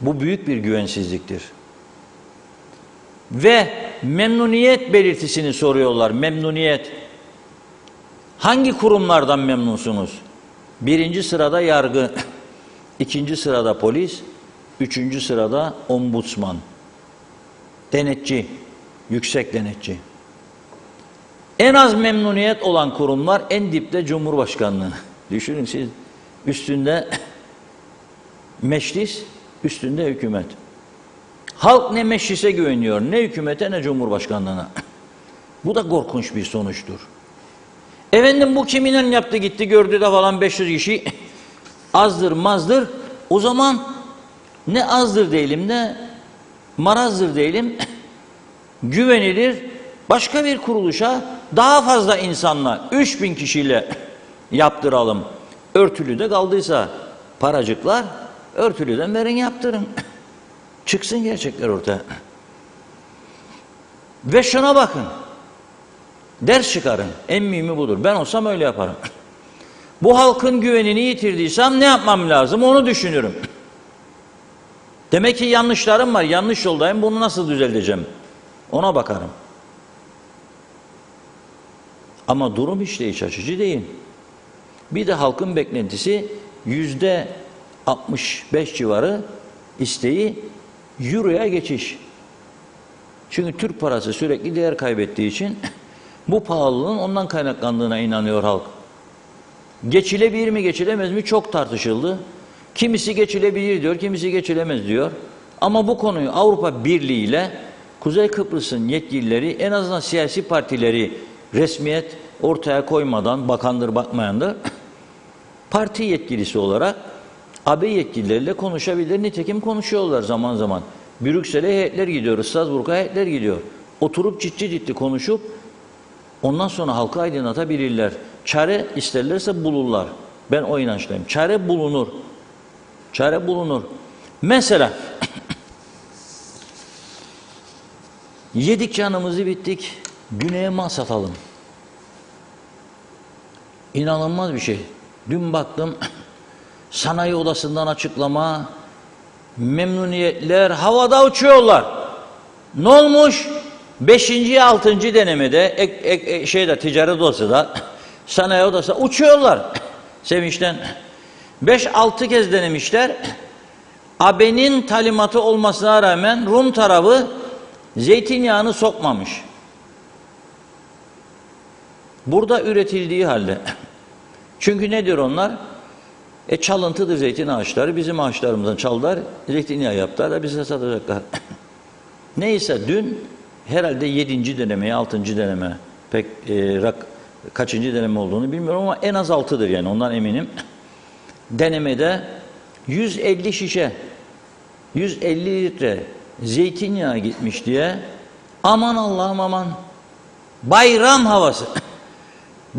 Bu büyük bir güvensizliktir. Ve memnuniyet belirtisini soruyorlar. Memnuniyet. Hangi kurumlardan memnunsunuz? 1. sırada yargı, 2. sırada polis, 3. sırada ombudsman, denetçi, yüksek denetçi. En az memnuniyet olan kurumlar en dipte Cumhurbaşkanlığı. Düşünün siz, üstünde meclis, üstünde hükümet. Halk ne meclise güveniyor, ne hükümete ne Cumhurbaşkanlığına. Bu da korkunç bir sonuçtur. Efendim bu kiminle yaptı gitti gördü de falan 500 kişi azdır mazdır. O zaman ne azdır değilim ne marazdır değilim. Güvenilir başka bir kuruluşa daha fazla insanla 3000 kişiyle yaptıralım. Örtülü de kaldıysa paracıklar örtülüden verin yaptırın. Çıksın gerçekler ortaya. Ve şuna bakın. Ders çıkarın. En mühimi budur. Ben olsam öyle yaparım. Bu halkın güvenini yitirdiysem ne yapmam lazım onu düşünürüm. Demek ki yanlışlarım var. Yanlış yoldayım. Bunu nasıl düzelteceğim? Ona bakarım. Ama durum hiç de iç açıcı değil. Bir de halkın beklentisi %65 civarı isteği Euro'ya geçiş. Çünkü Türk parası sürekli değer kaybettiği için bu pahalılığın ondan kaynaklandığına inanıyor halk. Geçilebilir mi geçilemez mi çok tartışıldı. Kimisi geçilebilir diyor, kimisi geçilemez diyor. Ama bu konuyu Avrupa Birliği ile Kuzey Kıbrıs'ın yetkilileri en azından siyasi partileri resmiyet ortaya koymadan bakandır bakmayandır parti yetkilisi olarak AB yetkilileriyle konuşabilir. Nitekim konuşuyorlar zaman zaman. Brüksel'e heyetler gidiyor, Strasbourg'a heyetler gidiyor. Oturup ciddi konuşup Ondan sonra halkı aydınlatabilirler. Çare isterlerse bulurlar. Ben o inançtayım. Çare bulunur. Çare bulunur. Mesela yedik canımızı bittik. Güney'e mal satalım. İnanılmaz bir şey. Dün baktım sanayi odasından açıklama, memnuniyetler havada uçuyorlar. Ne olmuş? 5. 6. denemede ticaret odasında sanayi odası uçuyorlar. Sevinçten 5-6 kez denemişler. AB'nin talimatı olmasına rağmen Rum tarafı zeytinyağını sokmamış. Burada üretildiği halde. Çünkü ne diyor onlar? Çalıntıdır zeytin ağaçları. Bizim ağaçlarımızdan çaldılar, zeytinyağı yaptılar da bize satacaklar. Neyse dün herhalde 7. denemeye, 6. deneme pek kaçıncı deneme olduğunu bilmiyorum ama en az 6'dır yani ondan eminim. Denemede 150 şişe 150 litre zeytinyağı gitmiş diye aman Allah'ım aman bayram havası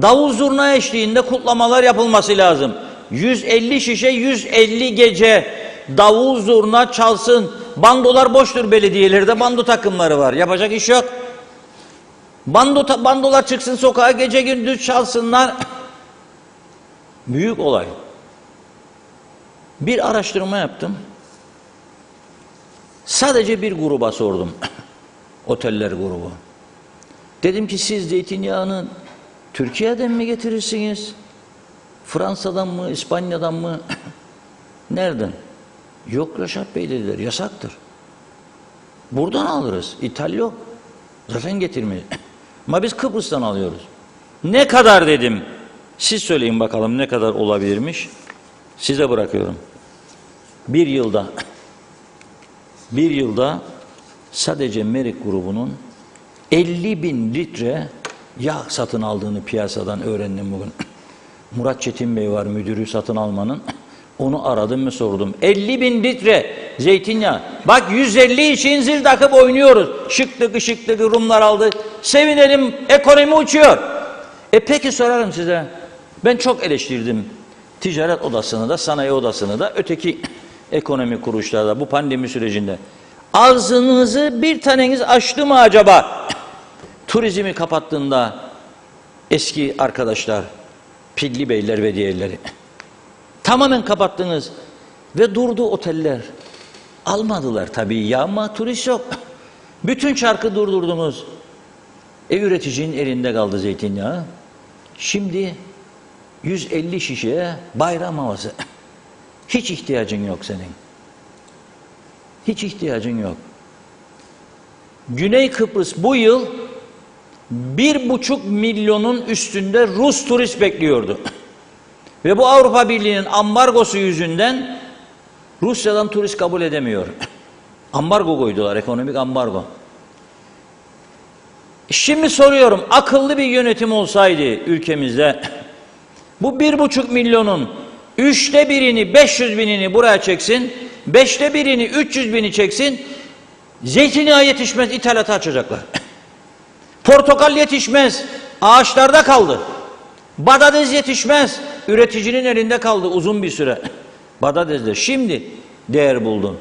davul zurna eşliğinde kutlamalar yapılması lazım. 150 şişe 150 gece davul zurna çalsın. Bandolar boştur, belediyelerde bando takımları var. Yapacak iş yok. Bandolar çıksın sokağa, gece gündüz çalsınlar. Büyük olay. Bir araştırma yaptım. Sadece bir gruba sordum. Oteller grubu. Dedim ki siz zeytinyağını Türkiye'den mi getirirsiniz? Fransa'dan mı, İspanya'dan mı? Nereden? Yok Reşat Bey dediler, yasaktır. Buradan alırız, İthal yok. Zaten getirmeyiz. Ama biz Kıbrıs'tan alıyoruz. Ne kadar dedim. Siz söyleyin bakalım ne kadar olabilirmiş. Size bırakıyorum. Bir yılda sadece Merik grubunun 50.000 litre yağ satın aldığını piyasadan öğrendim bugün. Murat Çetin Bey var müdürü satın almanın. Onu aradım ve sordum. 50.000 litre zeytinyağı. Bak 150 için zil takıp oynuyoruz. Şıklık Rumlar aldı. Sevinelim, ekonomi uçuyor. Peki sorarım size. Ben çok eleştirdim. Ticaret odasını da, sanayi odasını da, öteki ekonomi kuruluşlarda bu pandemi sürecinde. Ağzınızı bir taneniz açtı mı acaba? Turizmi kapattığında eski arkadaşlar, Pilli Beyler ve diğerleri. Tamamen kapattınız ve durdu oteller. Almadılar tabii ya ama turist yok. Bütün çarkı durdurdunuz. Üreticinin elinde kaldı zeytinyağı. Şimdi 150 şişeye bayram havası. Hiç ihtiyacın yok senin. Hiç ihtiyacın yok. Güney Kıbrıs bu yıl 1,5 milyonun üstünde Rus turist bekliyordu. Ve bu Avrupa Birliği'nin ambargosu yüzünden Rusya'dan turist kabul edemiyor. Ambargo koydular, ekonomik ambargo. Şimdi soruyorum, akıllı bir yönetim olsaydı ülkemizde bu 1,5 milyonun 1/3'ini, 500.000'ini buraya çeksin, 1/5'ini, 300.000'i çeksin, zeytinyağı yetişmez, ithalata açacaklar. Portakal yetişmez, ağaçlarda kaldı. Badades yetişmez, üreticinin elinde kaldı uzun bir süre. Badades de şimdi değer buldu.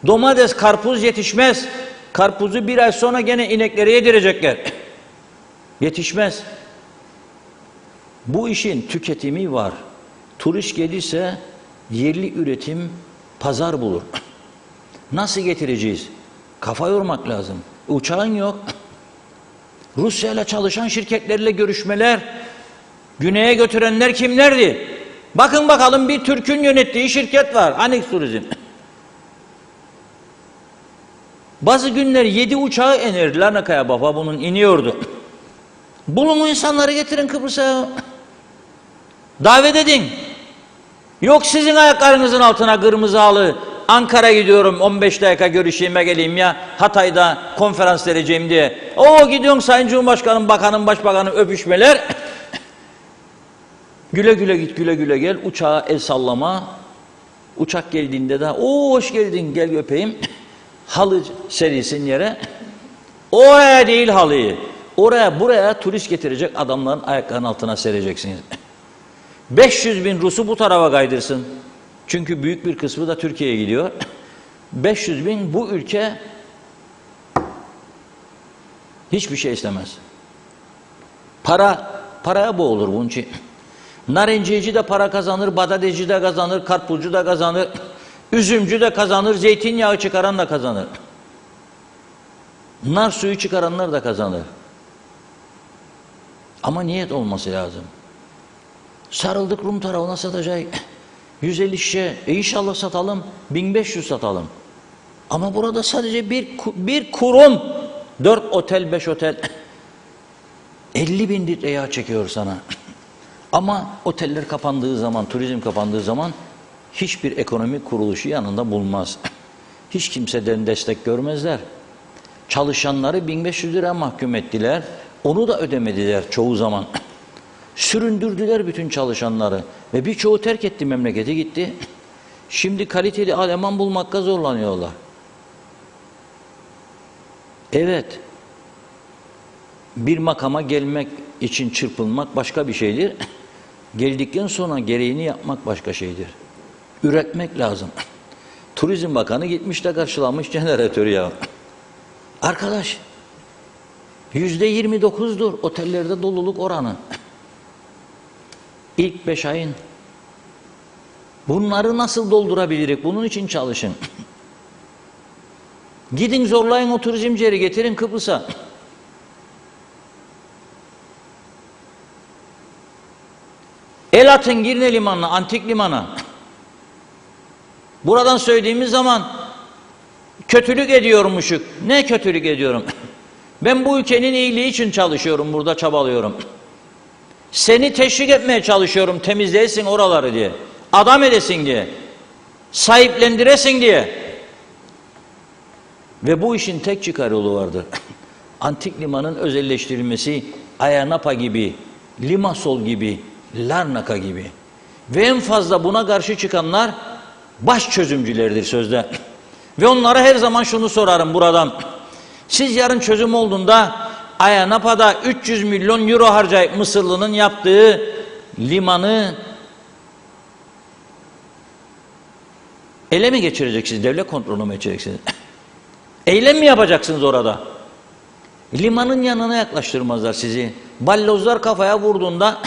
Domates, karpuz yetişmez. Karpuzu bir ay sonra gene ineklere yedirecekler. Yetişmez. Bu işin tüketimi var. Turist gelirse yerli üretim pazar bulur. Nasıl getireceğiz? Kafa yormak lazım. Uçağın yok. Rusya ile çalışan şirketlerle görüşmeler. Güney'e götürenler kimlerdi? Bakın bakalım, bir Türk'ün yönettiği şirket var. Anix Turizm. Bazı günler 7 uçağı inerdi. Larnaka'ya baba bunun iniyordu. Bulun o insanları, getirin Kıbrıs'a. Davet edin. Yok sizin ayaklarınızın altına kırmızı halı. Ankara gidiyorum 15 dakika görüşeyim geleyim ya. Hatay'da konferans vereceğim diye. O gidiyorsun Sayın Cumhurbaşkanım, bakanım, başbakanım öpüşmeler. Güle güle git, güle güle gel. Uçağa el sallama. Uçak geldiğinde de hoş geldin, gel öpeyim. Halı serilsin yere. Oraya değil halıyı, Oraya buraya turist getirecek adamların ayaklarının altına sereceksiniz. 500 bin Rus'u bu tarafa kaydırsın. Çünkü büyük bir kısmı da Türkiye'ye gidiyor. 500 bin bu ülke hiçbir şey istemez. Paraya boğulur bunun için. Narenciyeci de para kazanır, badadeci de kazanır, karpuzcu da kazanır, üzümcü de kazanır, zeytinyağı çıkaran da kazanır. Nar suyu çıkaranlar da kazanır. Ama niyet olması lazım. Sarıldık Rum tarafına satacak. 150 şişe. İnşallah satalım. 1500 satalım. Ama burada sadece bir kurum 4 otel 5 otel 50 bin litre yağ çekiyor sana. Ama oteller kapandığı zaman, turizm kapandığı zaman hiçbir ekonomik kuruluşu yanında bulmaz. Hiç kimseden destek görmezler. Çalışanları 1500 lira mahkum ettiler. Onu da ödemediler çoğu zaman. Süründürdüler bütün çalışanları. Ve birçoğu terk etti, memlekete gitti. Şimdi kaliteli eleman bulmakta zorlanıyorlar. Evet. Bir makama gelmek için çırpınmak başka bir şeydir. Geldikten sonra gereğini yapmak başka şeydir. Üretmek lazım. Turizm Bakanı gitmiş de karşılamış jeneratörü ya. Arkadaş, %29'dur otellerde doluluk oranı. İlk 5 ayın. Bunları nasıl doldurabiliriz? Bunun için çalışın. Gidin zorlayın o turizmcileri, getirin Kıbrıs'a. El atın Girne Limanı'na, antik limana. Buradan söylediğimiz zaman kötülük ediyormuşuk. Ne kötülük ediyorum? Ben bu ülkenin iyiliği için çalışıyorum, burada çabalıyorum. Seni teşvik etmeye çalışıyorum, temizleyesin oraları diye. Adam edesin diye. Sahiplendiresin diye. Ve bu işin tek çıkar yolu vardır. Antik limanın özelleştirilmesi, Ayia gibi, Limassol gibi, Larnaca gibi. Ve en fazla buna karşı çıkanlar baş çözümcülerdir sözde. Ve onlara her zaman şunu sorarım buradan. Siz yarın çözüm olduğunda Ayia 300 milyon euro harcayıp Mısırlı'nın yaptığı limanı ele mi geçireceksiniz? Devlet kontrolü mü geçireceksiniz? Eylem mi yapacaksınız orada? Limanın yanına yaklaştırmazlar sizi. Ballozlar kafaya vurduğunda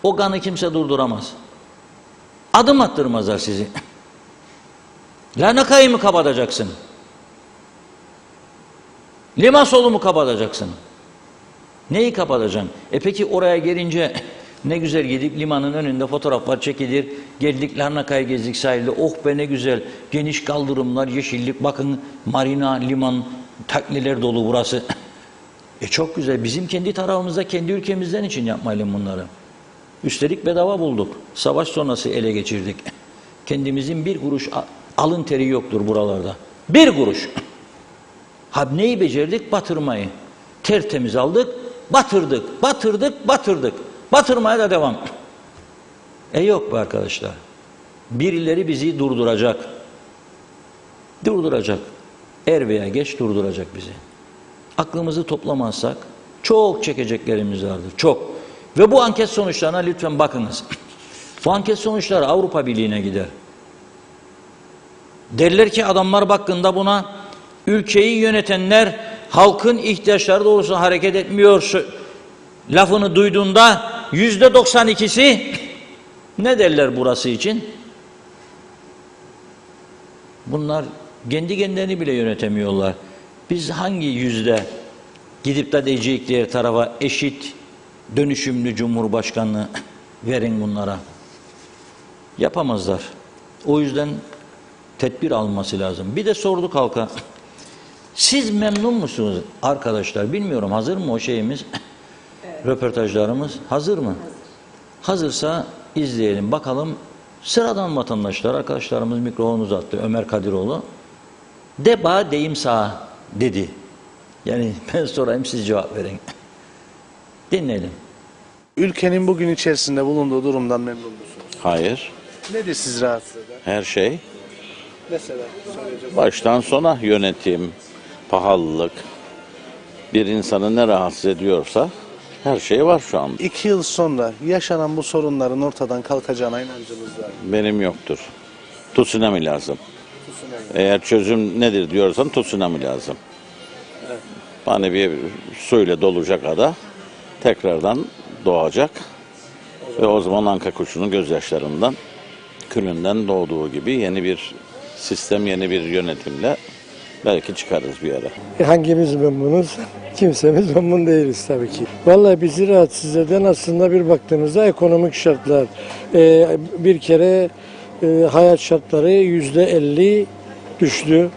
o kanı kimse durduramaz. Adım attırmazlar sizi. Larnaca'yı mı kapatacaksın? Limassol'u mu kapatacaksın? Neyi kapatacaksın? Peki oraya gelince ne güzel gidip limanın önünde fotoğraflar çekilir. Geldik Larnaca'yı gezdik sahilde. Oh be ne güzel. Geniş kaldırımlar, yeşillik. Bakın marina, liman, tekneler dolu burası. Çok güzel. Bizim kendi tarafımızda, kendi ülkemizden için yapmayalım bunları. Üstelik bedava bulduk. Savaş sonrası ele geçirdik. Kendimizin bir kuruş alın teri yoktur buralarda. Bir kuruş. Neyi becerdik? Batırmayı. Tertemiz aldık, batırdık, batırdık, batırdık. Batırmaya da devam. Yok be arkadaşlar. Birileri bizi durduracak. Durduracak. Er veya geç durduracak bizi. Aklımızı toplamazsak çok çekeceklerimiz vardır. Çok. Ve bu anket sonuçlarına lütfen bakınız. Bu anket sonuçları Avrupa Birliği'ne gider. Derler ki adamlar baktığında buna ülkeyi yönetenler halkın ihtiyaçları doğrultusunda hareket etmiyor lafını duyduğunda %92'si ne derler burası için? Bunlar kendi kendilerini bile yönetemiyorlar. Biz hangi yüzde gidip de diyecek diğer tarafa eşit dönüşümlü cumhurbaşkanlığı verin bunlara? Yapamazlar. O yüzden tedbir alması lazım. Bir de sorduk halka. Siz memnun musunuz arkadaşlar? Bilmiyorum hazır mı o şeyimiz? Evet. Röportajlarımız hazır mı? Hazır. Hazırsa izleyelim bakalım. Sıradan vatandaşlar, arkadaşlarımız mikrofonu uzattı. Ömer Kadiroğlu. De ba deyim sağa dedi. Yani ben sorayım siz cevap verin. Dinleyelim. Ülkenin bugün içerisinde bulunduğu durumdan memnun musunuz? Hayır. Nedir sizi rahatsız eder? Her şey Mesela söyleyeceğim. baştan sona yönetim, pahalılık, Bir insanı ne rahatsız ediyorsa her şey var şu an. 2 yıl sonra yaşanan bu sorunların ortadan kalkacağına inancınız var mı? Benim yoktur. Tsunami lazım. Eğer çözüm nedir diyorsan tsunami lazım. Hani bir suyla dolacak ada tekrardan doğacak. Ve o zaman anka kuşunun gözyaşlarından, külünden doğduğu gibi yeni bir sistem, yeni bir yönetimle belki çıkarız bir yere. Hangimiz memnunuz? Kimsemiz memnun değiliz tabii ki. Vallahi bizi rahatsız eden aslında bir baktığımızda ekonomik şartlar. Bir kere hayat şartları %50 düştü.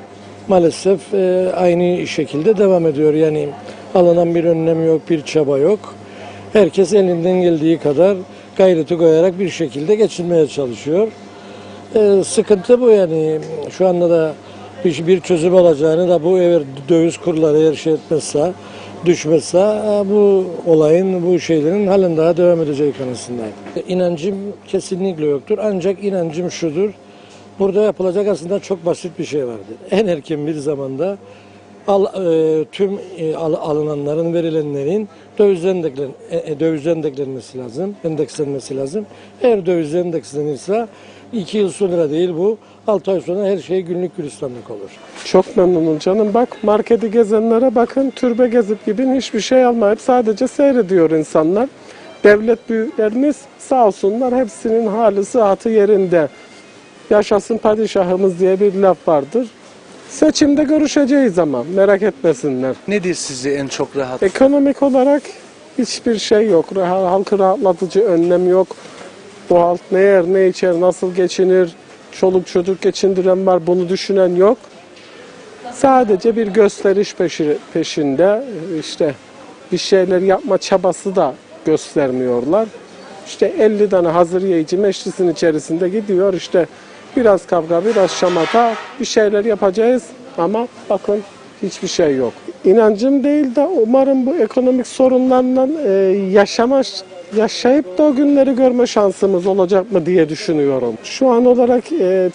Maalesef aynı şekilde devam ediyor. Yani alınan bir önlem yok, bir çaba yok. Herkes elinden geldiği kadar gayreti koyarak bir şekilde geçinmeye çalışıyor. Sıkıntı bu yani. Şu anda da bir çözüm olacağını da bu eğer döviz kurları eğer şey etmezse, düşmezse bu olayın, bu şeylerin halen daha devam edeceği kanısındayım. İnancım kesinlikle yoktur. Ancak inancım şudur. Burada yapılacak aslında çok basit bir şey vardır. En erken bir zamanda tüm alınanların, verilenlerin dövizden endekslenmesi lazım. Eğer döviz endekslenirse 2 yıl sonra değil bu, 6 ay sonra her şey güllük gülistanlık olur. Çok memnunum canım. Bak marketi gezenlere bakın, türbe gezip gibi hiçbir şey almayıp sadece seyrediyor insanlar. Devlet büyüklerimiz sağ olsunlar, hepsinin hali sıhhati yerinde. Yaşasın padişahımız diye bir laf vardır. Seçimde görüşeceğiz ama merak etmesinler. Nedir sizi en çok rahat? Ekonomik olarak hiçbir şey yok. Halkı rahatlatıcı önlem yok. Bu halk ne yer, ne içer, nasıl geçinir, çoluk çocuk geçindiren var, bunu düşünen yok. Sadece bir gösteriş peşinde, işte bir şeyler yapma çabası da göstermiyorlar. İşte 50 tane hazır yiyici meclisin içerisinde gidiyor, işte biraz kavga, biraz şamata, bir şeyler yapacağız ama bakın hiçbir şey yok. İnancım değil de umarım bu ekonomik sorunlarla yaşayıp da o günleri görme şansımız olacak mı diye düşünüyorum. Şu an olarak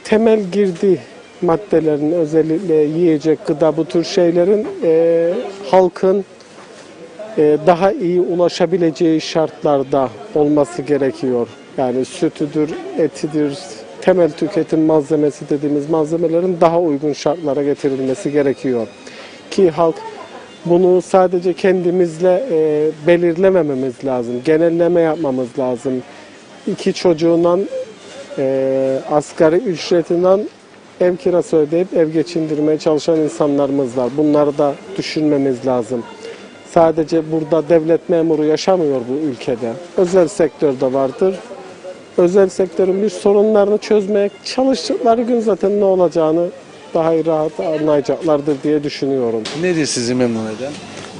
temel girdi maddelerin, özellikle yiyecek, gıda, bu tür şeylerin halkın daha iyi ulaşabileceği şartlarda olması gerekiyor. Yani sütüdür, etidir, temel tüketim malzemesi dediğimiz malzemelerin daha uygun şartlara getirilmesi gerekiyor. Ki halk bunu sadece kendimizle belirlemememiz lazım. Genelleme yapmamız lazım. 2 çocuğundan asgari ücretinden ev kirası ödeyip ev geçindirmeye çalışan insanlarımız var. Bunları da düşünmemiz lazım. Sadece burada devlet memuru yaşamıyor bu ülkede. Özel sektörde vardır. Özel sektörün bir sorunlarını çözmeye çalıştıkları gün zaten ne olacağını daha iyi rahat anlayacaklardır diye düşünüyorum. Nedir sizi memnun eden?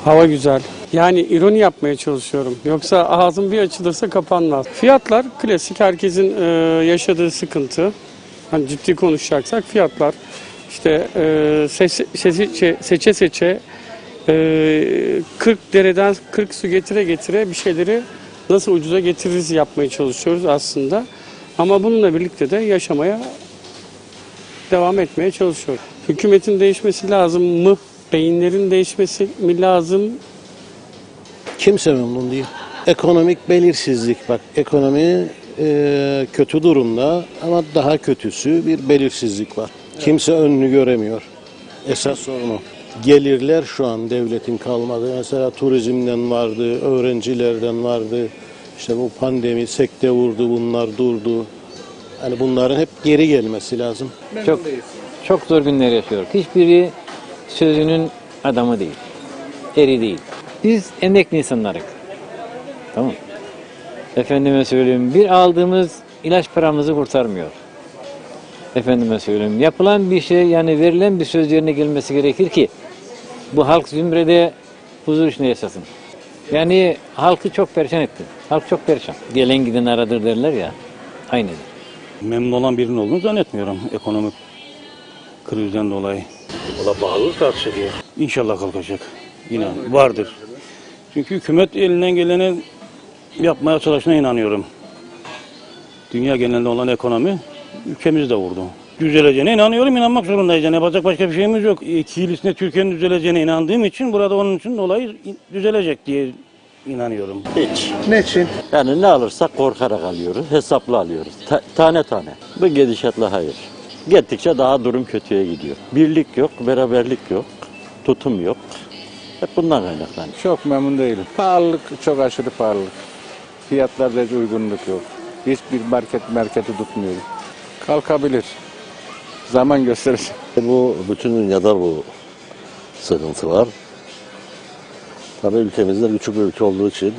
Hava güzel. Yani ironi yapmaya çalışıyorum. Yoksa ağzım bir açılırsa kapanmaz. Fiyatlar klasik, herkesin yaşadığı sıkıntı. Hani ciddi konuşacaksak fiyatlar. İşte seçe seçe 40 dereden 40 su getire bir şeyleri nasıl ucuza getiririz yapmaya çalışıyoruz aslında. Ama bununla birlikte de yaşamaya devam etmeye çalışıyoruz. Hükümetin değişmesi lazım mı? Beyinlerin değişmesi mi lazım? Kimse memnun değil. Ekonomik belirsizlik, bak ekonomi kötü durumda ama daha kötüsü bir belirsizlik var. Kimse önünü göremiyor. Esas sorun o. Gelirler şu an devletin kalmadı. Mesela turizmden vardı, öğrencilerden vardı. İşte bu pandemi sekte vurdu, bunlar durdu. Yani bunların hep geri gelmesi lazım. Çok zor günler yaşıyor. Hiçbiri sözünün adamı değil. Eri değil. Biz emekli insanlarız. Tamam. Efendime söyleyeyim, bir aldığımız ilaç paramızı kurtarmıyor. Efendime söyleyeyim, yapılan bir şey, yani verilen bir söz yerine gelmesi gerekir ki bu halk zümrede huzur içinde yaşasın. Yani halkı çok perişan etti. Halk çok perişan. Gelen giden aradır derler ya. Aynıdır. Memnun olan birinin olduğunu zannetmiyorum ekonomik krizden dolayı. Valla bağlı tartışılıyor. İnşallah kalkacak. Yine vardır. Çünkü hükümet elinden geleni yapmaya çalıştığına inanıyorum. Dünya genelinde olan ekonomi ülkemizi de vurdu. düzeleceğine inanıyorum. İnanmak zorundayız. Yani yapacak başka bir şeyimiz yok. 2 yıl içinde Türkiye'nin düzeleceğine inandığım için burada onun için dolayı düzelecek diye inanıyorum. Hiç. Ne için? Yani ne alırsak korkarak alıyoruz, hesaplı alıyoruz. Tane tane. Bu gidişatla hayır. Gittikçe daha durum kötüye gidiyor. Birlik yok, beraberlik yok, tutum yok. Hep bundan kaynaklanıyor. Çok memnun değilim. Pahalılık, çok aşırı pahalılık. Fiyatlarda hiç uygunluk yok. Hiçbir marketi tutmuyor. Kalkabilir. Zaman gösterecek. Bu bütün dünyada bu sıkıntı var. Tabii ülkemizde küçük bir ülke olduğu için,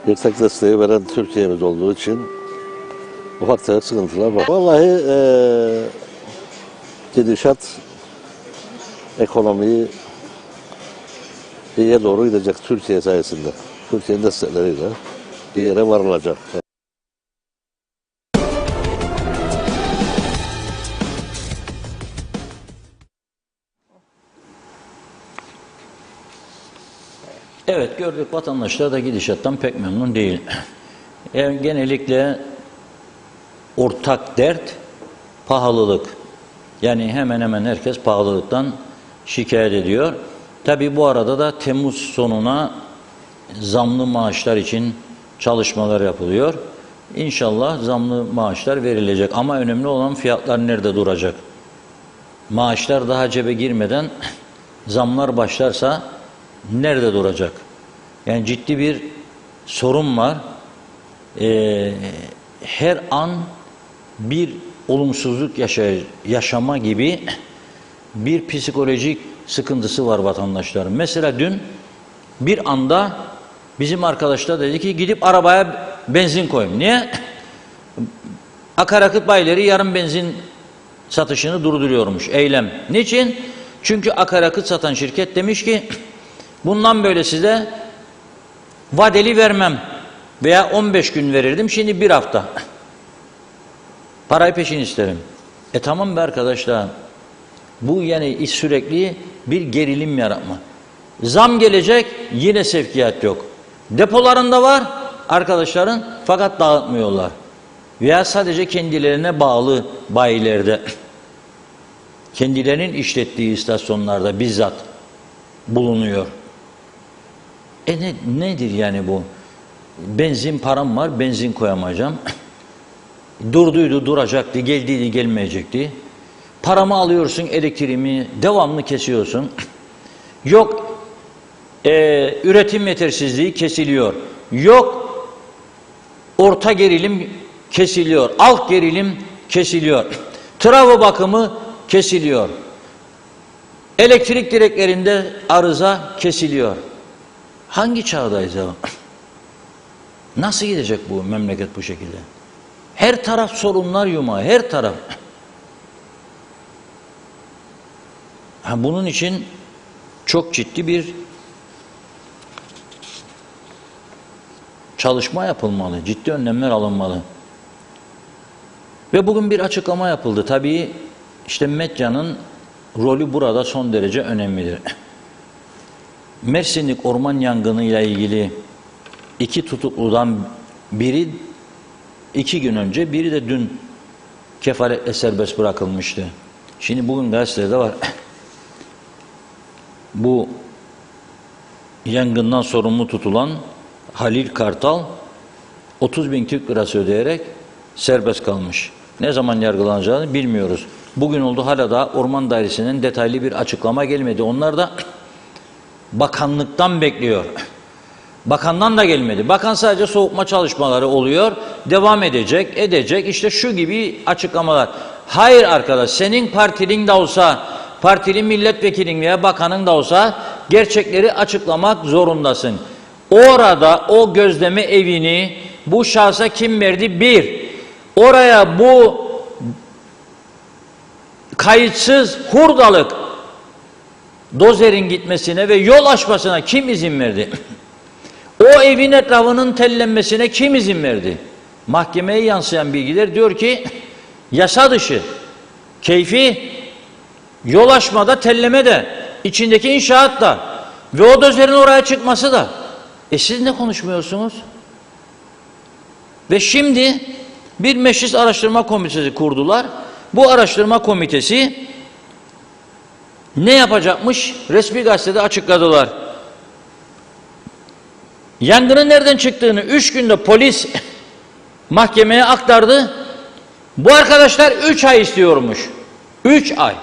bir tek desteği veren Türkiye'miz olduğu için ufak tefek sıkıntılar var. Vallahi gidişat ekonomiyi iyiye doğru gidecek Türkiye sayesinde. Türkiye'nin destekleriyle bir yere varılacak. Evet, gördük vatandaşlar da gidişattan pek memnun değil. Yani genellikle ortak dert pahalılık. Yani hemen hemen herkes pahalılıktan şikayet ediyor. Tabii bu arada da Temmuz sonuna zamlı maaşlar için çalışmalar yapılıyor. İnşallah zamlı maaşlar verilecek ama önemli olan fiyatlar nerede duracak? Maaşlar daha cebe girmeden zamlar başlarsa nerede duracak? Yani ciddi bir sorun var. Her an bir olumsuzluk yaşama gibi bir psikolojik sıkıntısı var vatandaşların. Mesela dün bir anda bizim arkadaşlar dedi ki gidip arabaya benzin koyayım. Niye? Akaryakıt bayileri yarın benzin satışını durduruyormuş. Eylem. Niçin? Çünkü akaryakıt satan şirket demiş ki bundan böyle size vadeli vermem veya 15 gün verirdim. Şimdi bir hafta. Parayı peşin isterim. Tamam be arkadaşlar. Bu yani sürekli bir gerilim yaratma. Zam gelecek yine sevkiyat yok. Depolarında var arkadaşların fakat dağıtmıyorlar. Veya sadece kendilerine bağlı bayilerde, kendilerinin işlettiği istasyonlarda bizzat bulunuyor. Nedir yani bu? Benzin param var, benzin koyamayacağım. Durduydu, duracaktı, geldiydi, gelmeyecekti. Paramı alıyorsun, elektriğimi devamlı kesiyorsun. Yok, üretim yetersizliği kesiliyor. Yok, orta gerilim kesiliyor. Alt gerilim kesiliyor. Trafo bakımı kesiliyor. Elektrik direklerinde arıza kesiliyor. Hangi çağdayız ya? Nasıl gidecek bu memleket bu şekilde? Her taraf sorunlar yumağı, her taraf. Bunun için çok ciddi bir çalışma yapılmalı, ciddi önlemler alınmalı. Ve bugün bir açıklama yapıldı. Tabii işte medyanın rolü burada son derece önemlidir. Mersinlik orman yangınıyla ilgili 2 tutukludan biri 2 gün önce, biri de dün kefaletle serbest bırakılmıştı. Şimdi bugün gazetede var. Bu yangından sorumlu tutulan Halil Kartal 30.000 Türk lirası ödeyerek serbest kalmış. Ne zaman yargılanacağını bilmiyoruz. Bugün oldu, hala da Orman Dairesi'nin detaylı bir açıklama gelmedi. Onlar da bakanlıktan bekliyor. Bakandan da gelmedi. Bakan sadece soğutma çalışmaları oluyor, devam edecek. İşte şu gibi açıklamalar. Hayır arkadaş, senin partinin de olsa, partili milletvekilin veya bakanın da olsa gerçekleri açıklamak zorundasın. Orada o gözleme evini bu şahsa kim verdi? Bir, oraya bu kayıtsız hurdalık dozerin gitmesine ve yol açmasına kim izin verdi? O evin etrafının tellenmesine kim izin verdi? Mahkemeye yansıyan bilgiler diyor ki yasa dışı, keyfi, yol açmada, telleme de, içindeki inşaat da ve o dozerin oraya çıkması da. Siz ne konuşmuyorsunuz? Ve şimdi bir meclis araştırma komitesi kurdular. bu araştırma komitesi ne yapacakmış? Resmi gazetede açıkladılar. Yangının nereden çıktığını 3 günde polis mahkemeye aktardı. Bu arkadaşlar 3 ay istiyormuş. 3 ay.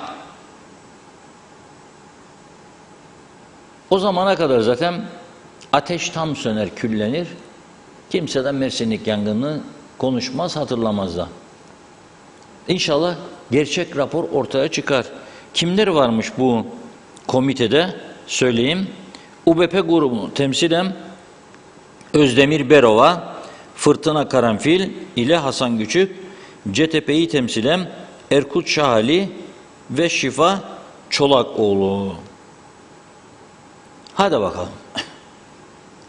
O zamana kadar zaten ateş tam söner, küllenir. Kimse de Mersinlik yangını konuşmaz, hatırlamaz da. İnşallah gerçek rapor ortaya çıkar. Kimler varmış bu komitede? Söyleyeyim. UBP grubunu temsilen Özdemir Berova, Fırtına Karanfil ile Hasan Küçük, CTP'yi temsilen Erkut Şahali ve Şifa Çolakoğlu. Hadi bakalım.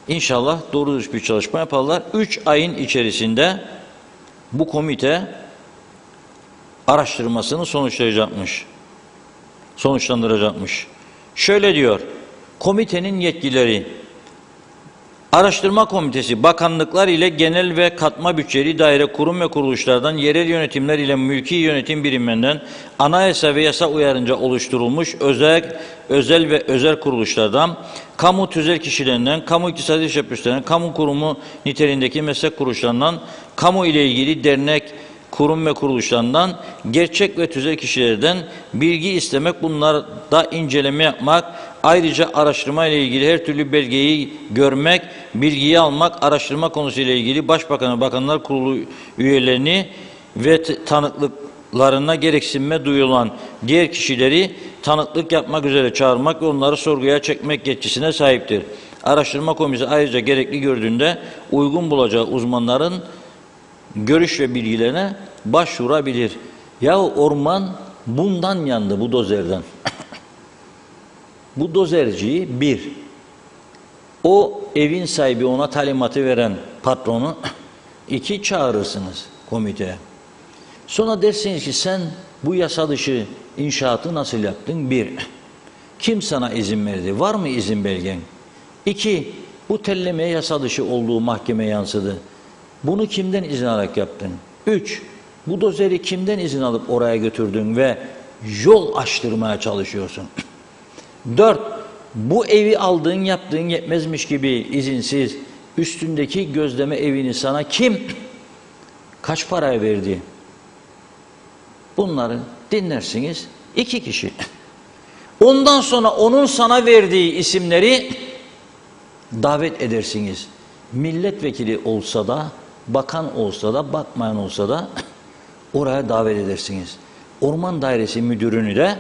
İnşallah doğru dürüst bir çalışma yaparlar. 3 ayın içerisinde bu komite araştırmasını sonuçlandıracakmış. Şöyle diyor, komitenin yetkileri, araştırma komitesi bakanlıklar ile genel ve katma bütçeli daire, kurum ve kuruluşlardan, yerel yönetimler ile mülki yönetim birimlerinden, anayasa ve yasa uyarınca oluşturulmuş özel ve özel kuruluşlardan, kamu tüzel kişilerinden, kamu iktisadi teşebbüslerinden, kamu kurumu niteliğindeki meslek kuruluşlarından, kamu ile ilgili dernek, kurum ve kuruluşlarından, gerçek ve tüzel kişilerden bilgi istemek, bunlarda inceleme yapmak, ayrıca araştırma ile ilgili her türlü belgeyi görmek, bilgiyi almak, araştırma konusuyla ilgili Başbakanı, Bakanlar Kurulu üyelerini ve tanıklıklarına gereksinme duyulan diğer kişileri tanıklık yapmak üzere çağırmak ve onları sorguya çekmek yetkisine sahiptir. Araştırma komitesi ayrıca gerekli gördüğünde uygun bulacağı uzmanların görüş ve bilgilerine başvurabilir. Ya orman bundan yandı, bu dozerden. Bu dozerciyi o evin sahibi, ona talimatı veren patronu 2 çağırırsınız komiteye. Sonra dersiniz ki sen bu yasa dışı inşaatı nasıl yaptın? 1. Kim sana izin verdi? Var mı izin belgen? 2. Bu tellemeye yasa dışı olduğu mahkemeye yansıdı. Bunu kimden izin alarak yaptın? 3. Bu dozeri kimden izin alıp oraya götürdün ve yol açtırmaya çalışıyorsun? 4. Bu evi aldığın, yaptığın yetmezmiş gibi izinsiz üstündeki gözleme evini sana kim, kaç paraya verdi? Bunları dinlersiniz. 2 kişi. Ondan sonra onun sana verdiği isimleri davet edersiniz. Milletvekili olsa da, bakan olsa da, bakmayan olsa da oraya davet edersiniz. Orman Dairesi müdürünü de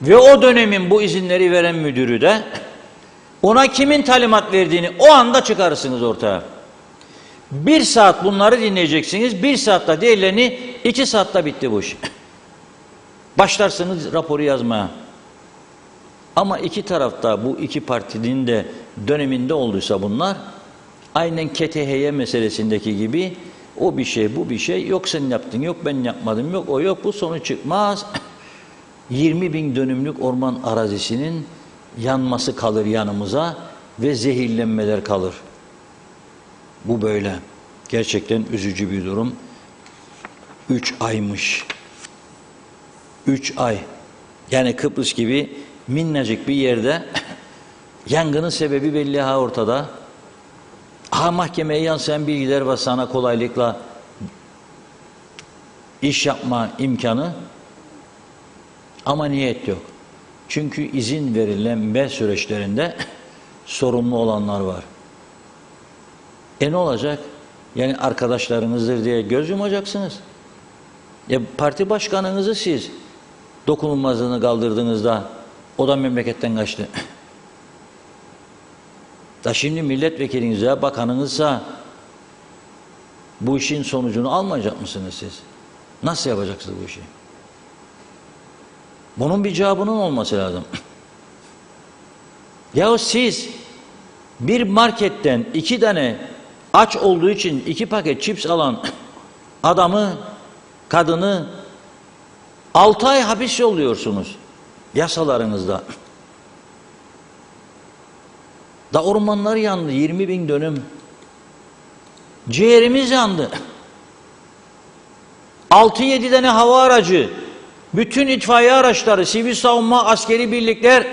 ve o dönemin bu izinleri veren müdürü de ona kimin talimat verdiğini o anda çıkarırsınız ortaya. 1 saat bunları dinleyeceksiniz. 1 saatte diğerlerini 2 saatte bitti bu iş. Başlarsınız raporu yazmaya. Ama iki tarafta, bu iki partinin de döneminde olduysa bunlar, aynen KTHY meselesindeki gibi o bir şey, bu bir şey, yok sen yaptın, yok ben yapmadım, yok o yok, bu sonuç çıkmaz. 20.000 dönümlük orman arazisinin yanması kalır yanımıza ve zehirlenmeler kalır. Bu böyle. Gerçekten üzücü bir durum. 3 aymış. 3 ay. Yani Kıbrıs gibi minnacık bir yerde yangının sebebi belli ha ortada. Mahkemeye yansıyan bilgiler var, sana kolaylıkla iş yapma imkanı. Ama niyet yok. Çünkü izin verilen süreçlerinde sorumlu olanlar var. Ne olacak? Yani arkadaşlarınızdır diye göz yumacaksınız. Parti başkanınızı siz dokunulmazlığını kaldırdığınızda o da memleketten kaçtı. Da şimdi milletvekilinize, bakanınızsa bu işin sonucunu almayacak mısınız siz? Nasıl yapacaksınız bu işi? Bunun bir cevabının olması lazım. Yahu siz bir marketten 2 tane aç olduğu için 2 paket cips alan adamı, kadını 6 ay hapis yolluyorsunuz yasalarınızda. Da ormanlar yandı, 20.000 dönüm. Ciğerimiz yandı. 6-7 tane hava aracı, bütün itfaiye araçları, sivil savunma, askeri birlikler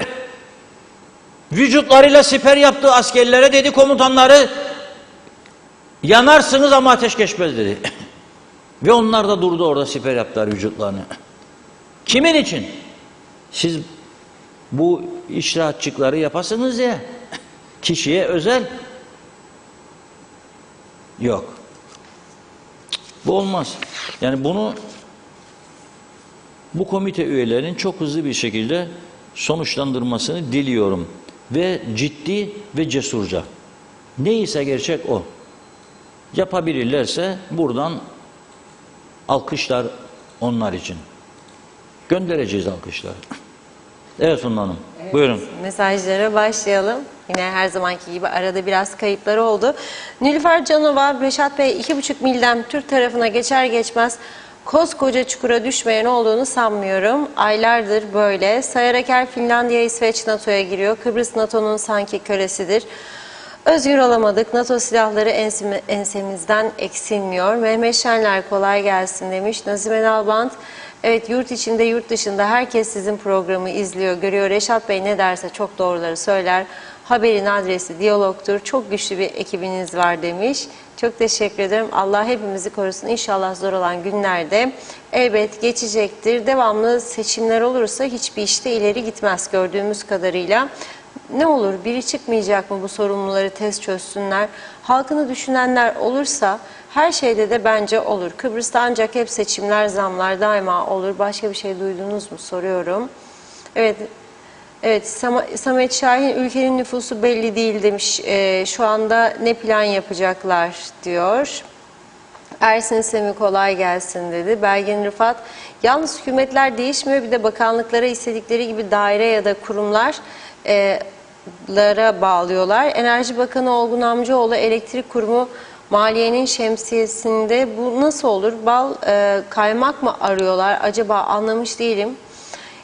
vücutlarıyla siper yaptığı askerlere dedi komutanları, yanarsınız ama ateş geçmez dedi. Ve onlar da durdu orada, siper yaptılar vücutlarını. Kimin için? Siz bu icraatçıkları yapasınız ya, kişiye özel. Yok. Bu olmaz. Yani bunu bu komite üyelerinin çok hızlı bir şekilde sonuçlandırmasını diliyorum. Ve ciddi ve cesurca. Neyse gerçek o. Yapabilirlerse buradan alkışlar onlar için. Göndereceğiz alkışlar. Evet Funda Hanım. Evet. Buyurun. Mesajlara başlayalım. Yine her zamanki gibi arada biraz kayıplar oldu. Nilüfer Canova, Reşat Bey 2,5 milden Türk tarafına geçer geçmez koskoca çukura düşmeyen olduğunu sanmıyorum. Aylardır böyle. Sayaraker Finlandiya, İsveç NATO'ya giriyor. Kıbrıs NATO'nun sanki kölesidir. Özgür olamadık. NATO silahları ensemizden eksilmiyor. Mehmet Şenler kolay gelsin demiş. Nazime Nalbant, evet yurt içinde yurt dışında herkes sizin programı izliyor, görüyor. Reşat Bey ne derse çok doğruları söyler. Haberin adresi Diyalog'tur. Çok güçlü bir ekibiniz var demiş. Çok teşekkür ederim. Allah hepimizi korusun. İnşallah zor olan günlerde elbet geçecektir. Devamlı seçimler olursa hiçbir işte ileri gitmez gördüğümüz kadarıyla. Ne olur biri çıkmayacak mı bu sorumluları tez çözsünler? Halkını düşünenler olursa her şeyde de bence olur. Kıbrıs'ta ancak hep seçimler, zamlar daima olur. Başka bir şey duydunuz mu soruyorum. Evet, Samet Şahin, ülkenin nüfusu belli değil demiş. Şu anda ne plan yapacaklar diyor. Ersin Semi kolay gelsin dedi. Belgin Rıfat, yalnız hükümetler değişmiyor, bir de bakanlıklara istedikleri gibi daire ya da kurumlar lara bağlıyorlar. Enerji Bakanı Olgun Amcaoğlu elektrik kurumu maliyenin şemsiyesinde bu nasıl olur? Bal kaymak mı arıyorlar? Acaba anlamış değilim.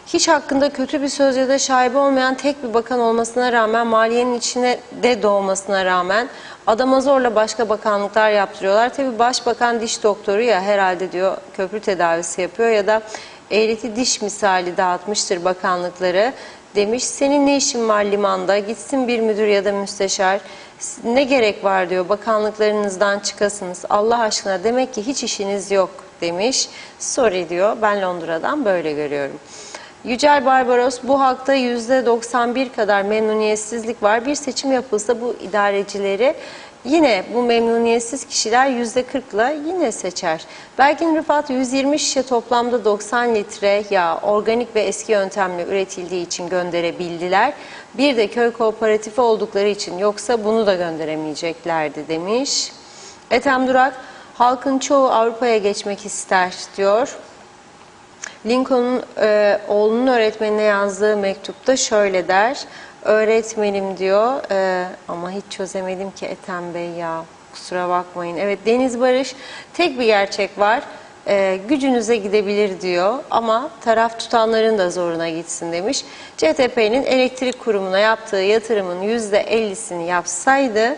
Hiç hakkında kötü bir söz ya da şaibe olmayan tek bir bakan olmasına rağmen, maliyenin içine de doğmasına rağmen adama zorla başka bakanlıklar yaptırıyorlar. Tabii başbakan diş doktoru ya, herhalde diyor köprü tedavisi yapıyor ya da eğreti diş misali dağıtmıştır bakanlıkları demiş. Senin ne işin var limanda? Gitsin bir müdür ya da müsteşar. Ne gerek var diyor, bakanlıklarınızdan çıkasınız. Allah aşkına, demek ki hiç işiniz yok demiş. Sorry diyor, ben Londra'dan böyle görüyorum. Yücel Barbaros, bu halkta %91 kadar memnuniyetsizlik var. Bir seçim yapılsa bu idarecileri yine bu memnuniyetsiz kişiler %40'la yine seçer. Belgin Rıfat, 120 şişe toplamda 90 litre yağ organik ve eski yöntemle üretildiği için gönderebildiler. Bir de köy kooperatifi oldukları için, yoksa bunu da gönderemeyeceklerdi demiş. Ethem Durak, halkın çoğu Avrupa'ya geçmek ister diyor. Lincoln'un oğlunun öğretmenine yazdığı mektupta şöyle der. Öğretmenim diyor ama hiç çözemedim ki Ethem Bey ya, kusura bakmayın. Evet, Deniz Barış, tek bir gerçek var, gücünüze gidebilir diyor ama taraf tutanların da zoruna gitsin demiş. CTP'nin elektrik kurumuna yaptığı yatırımın %50'sini yapsaydı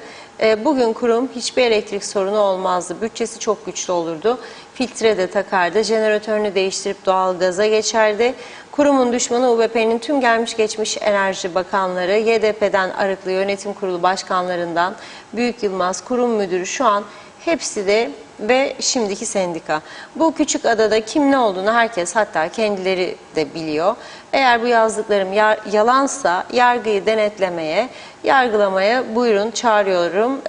bugün kurum hiçbir elektrik sorunu olmazdı. Bütçesi çok güçlü olurdu. Filtre de takardı, jeneratörünü değiştirip doğal gaza geçerdi. Kurumun düşmanı UBP'nin tüm gelmiş geçmiş enerji bakanları, YDP'den Arıklı Yönetim Kurulu başkanlarından Büyük Yılmaz kurum müdürü, şu an hepsi de ve şimdiki sendika. Bu küçük adada kim ne olduğunu herkes, hatta kendileri de biliyor. Eğer bu yazdıklarım yalansa yargıyı denetlemeye, yargılamaya buyurun, çağırıyorum.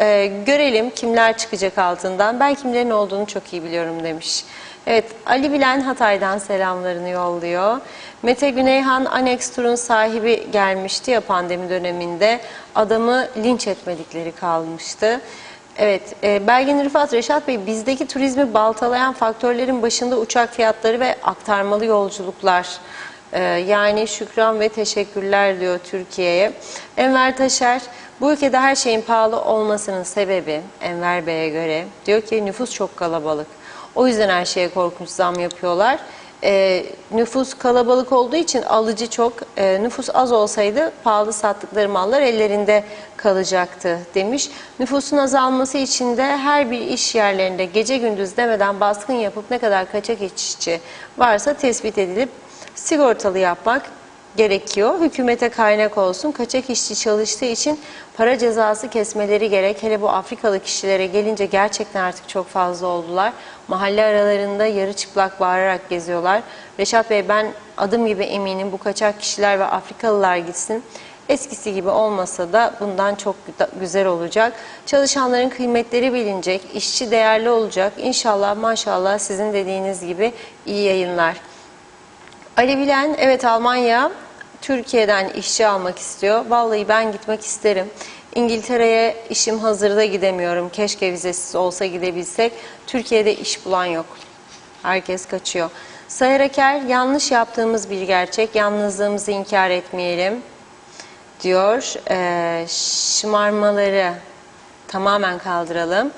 Görelim kimler çıkacak altından. Ben kimlerin olduğunu çok iyi biliyorum demiş. Evet, Ali Bilen Hatay'dan selamlarını yolluyor. Mete Güneyhan, Annex Tur'un sahibi gelmişti ya pandemi döneminde. Adamı linç etmedikleri kalmıştı. Evet, Belgin Rıfat, Reşat Bey, bizdeki turizmi baltalayan faktörlerin başında uçak fiyatları ve aktarmalı yolculuklar. Yani şükran ve teşekkürler diyor Türkiye'ye. Enver Taşer, bu ülkede her şeyin pahalı olmasının sebebi Enver Bey'e göre diyor ki nüfus çok kalabalık. O yüzden her şeye korkunç zam yapıyorlar. Nüfus kalabalık olduğu için alıcı çok, nüfus az olsaydı pahalı sattıkları mallar ellerinde kalacaktı demiş. Nüfusun azalması için de her bir iş yerlerinde gece gündüz demeden baskın yapıp ne kadar kaçak işçi varsa tespit edilip sigortalı yapmak gerekiyor. Hükümete kaynak olsun. Kaçak işçi çalıştığı için para cezası kesmeleri gerek. Hele bu Afrikalı kişilere gelince gerçekten artık çok fazla oldular. Mahalle aralarında yarı çıplak bağırarak geziyorlar. Reşat Bey, ben adım gibi eminim bu kaçak kişiler ve Afrikalılar gitsin. Eskisi gibi olmasa da bundan çok güzel olacak. Çalışanların kıymetleri bilinecek, işçi değerli olacak. İnşallah maşallah sizin dediğiniz gibi iyi yayınlar. Ali Bilen, evet Almanya Türkiye'den işçi almak istiyor. Vallahi ben gitmek isterim. İngiltere'ye işim hazırda gidemiyorum. Keşke vizesiz olsa gidebilsek. Türkiye'de iş bulan yok. Herkes kaçıyor. Sayar Aker, yanlış yaptığımız bir gerçek. Yalnızlığımızı inkar etmeyelim diyor. Şımarmaları tamamen kaldıralım.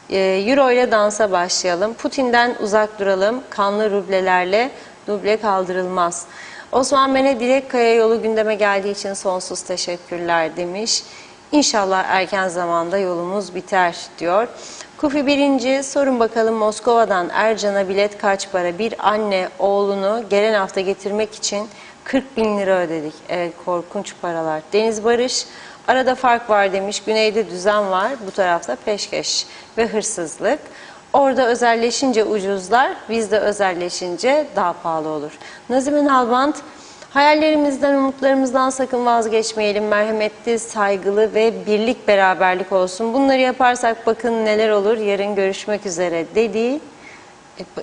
Euro ile dansa başlayalım. Putin'den uzak duralım. Kanlı rublelerle duble kaldırılmaz. Osman Bey'e Direkkaya yolu gündeme geldiği için sonsuz teşekkürler demiş. İnşallah erken zamanda yolumuz biter diyor. Kufi birinci, sorun bakalım Moskova'dan Ercan'a bilet kaç para? Bir anne oğlunu gelen hafta getirmek için 40 bin lira ödedik. Evet, korkunç paralar. Deniz Barış, arada fark var demiş. Güneyde düzen var, bu tarafta peşkeş ve hırsızlık. Orada özelleşince ucuzlar, bizde özelleşince daha pahalı olur. Nazime Nalbant, hayallerimizden, umutlarımızdan sakın vazgeçmeyelim. Merhametli, saygılı ve birlik beraberlik olsun. Bunları yaparsak bakın neler olur. Yarın görüşmek üzere dedi.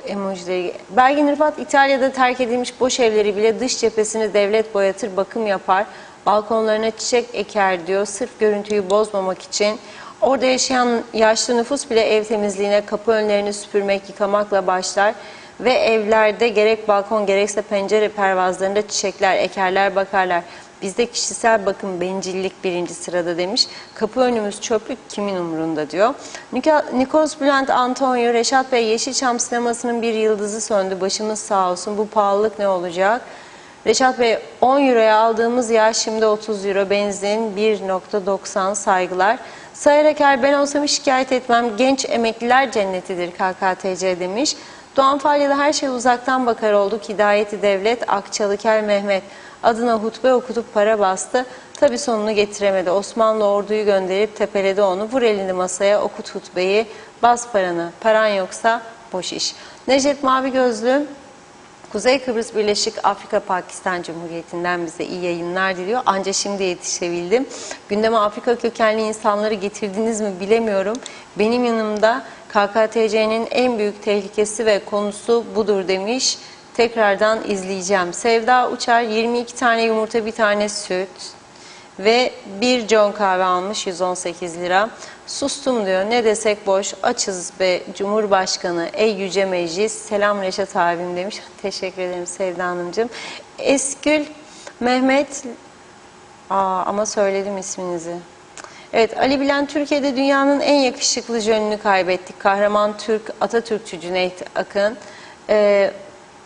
Emojileri. Belgin Rıfat, İtalya'da terk edilmiş boş evleri bile dış cephesini devlet boyatır, bakım yapar. Balkonlarına çiçek eker diyor. Sırf görüntüyü bozmamak için. Orada yaşayan yaşlı nüfus bile ev temizliğine kapı önlerini süpürmek, yıkamakla başlar. Ve evlerde gerek balkon gerekse pencere pervazlarında çiçekler, ekerler, bakarlar. Bizde kişisel bakım, bencillik birinci sırada demiş. Kapı önümüz çöplük, kimin umurunda diyor. Nikos Bülent Antonio, Reşat Bey, Yeşilçam sinemasının bir yıldızı söndü. Başımız sağ olsun. Bu pahalılık ne olacak? Reşat Bey, 10 euroya aldığımız yağ şimdi 30 euro. Benzin 1.90, saygılar. Sayar Aker, ben olsam şikayet etmem. Genç emekliler cennetidir KKTC demiş. Doğan Falya'da her şey uzaktan bakar olduk. Hidayeti Devlet, Akçalıker Mehmet adına hutbe okutup para bastı. Tabi sonunu getiremedi. Osmanlı orduyu gönderip tepeledi onu. Vur elini masaya, okut hutbeyi, bas paranı. Paran yoksa boş iş. Necdet Mavi Gözlü, Kuzey Kıbrıs Birleşik Afrika Pakistan Cumhuriyeti'nden bize iyi yayınlar diliyor. Anca şimdi yetişebildim. Gündeme Afrika kökenli insanları getirdiniz mi bilemiyorum. Benim yanımda KKTC'nin en büyük tehlikesi ve konusu budur demiş. Tekrardan izleyeceğim. Sevda Uçar, 22 tane yumurta, bir tane süt ve bir John kahve almış, 118 lira. Sustum diyor. Ne desek boş. Açız be Cumhurbaşkanı. Ey yüce meclis. Selam Reşat abim demiş. Teşekkür ederim Sevda Hanımcığım. Eskül Mehmet. Ama söyledim isminizi. Evet, Ali Bilen, Türkiye'de dünyanın en yakışıklı jönünü kaybettik. Kahraman Türk, Atatürkçü Cüneyt Akın.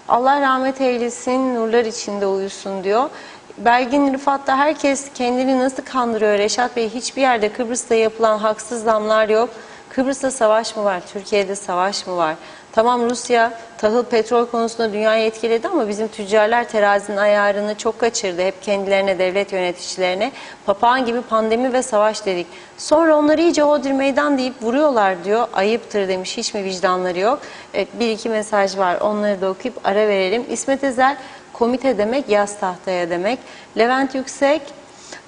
Allah rahmet eylesin, nurlar içinde uyusun diyor. Belgin Rıfat'ta herkes kendini nasıl kandırıyor Reşat Bey? Hiçbir yerde Kıbrıs'ta yapılan haksız zamlar yok. Kıbrıs'ta savaş mı var? Türkiye'de savaş mı var? Tamam, Rusya tahıl petrol konusunda dünyayı etkiledi ama bizim tüccarlar terazinin ayarını çok kaçırdı. Hep kendilerine, devlet yöneticilerine papağan gibi pandemi ve savaş dedik. Sonra onları iyice hodri meydan deyip vuruyorlar diyor. Ayıptır demiş, hiç mi vicdanları yok? Evet, bir iki mesaj var, onları da okuyup ara verelim. İsmet Ezel, komite demek yaz tahtaya demek. Levent Yüksek,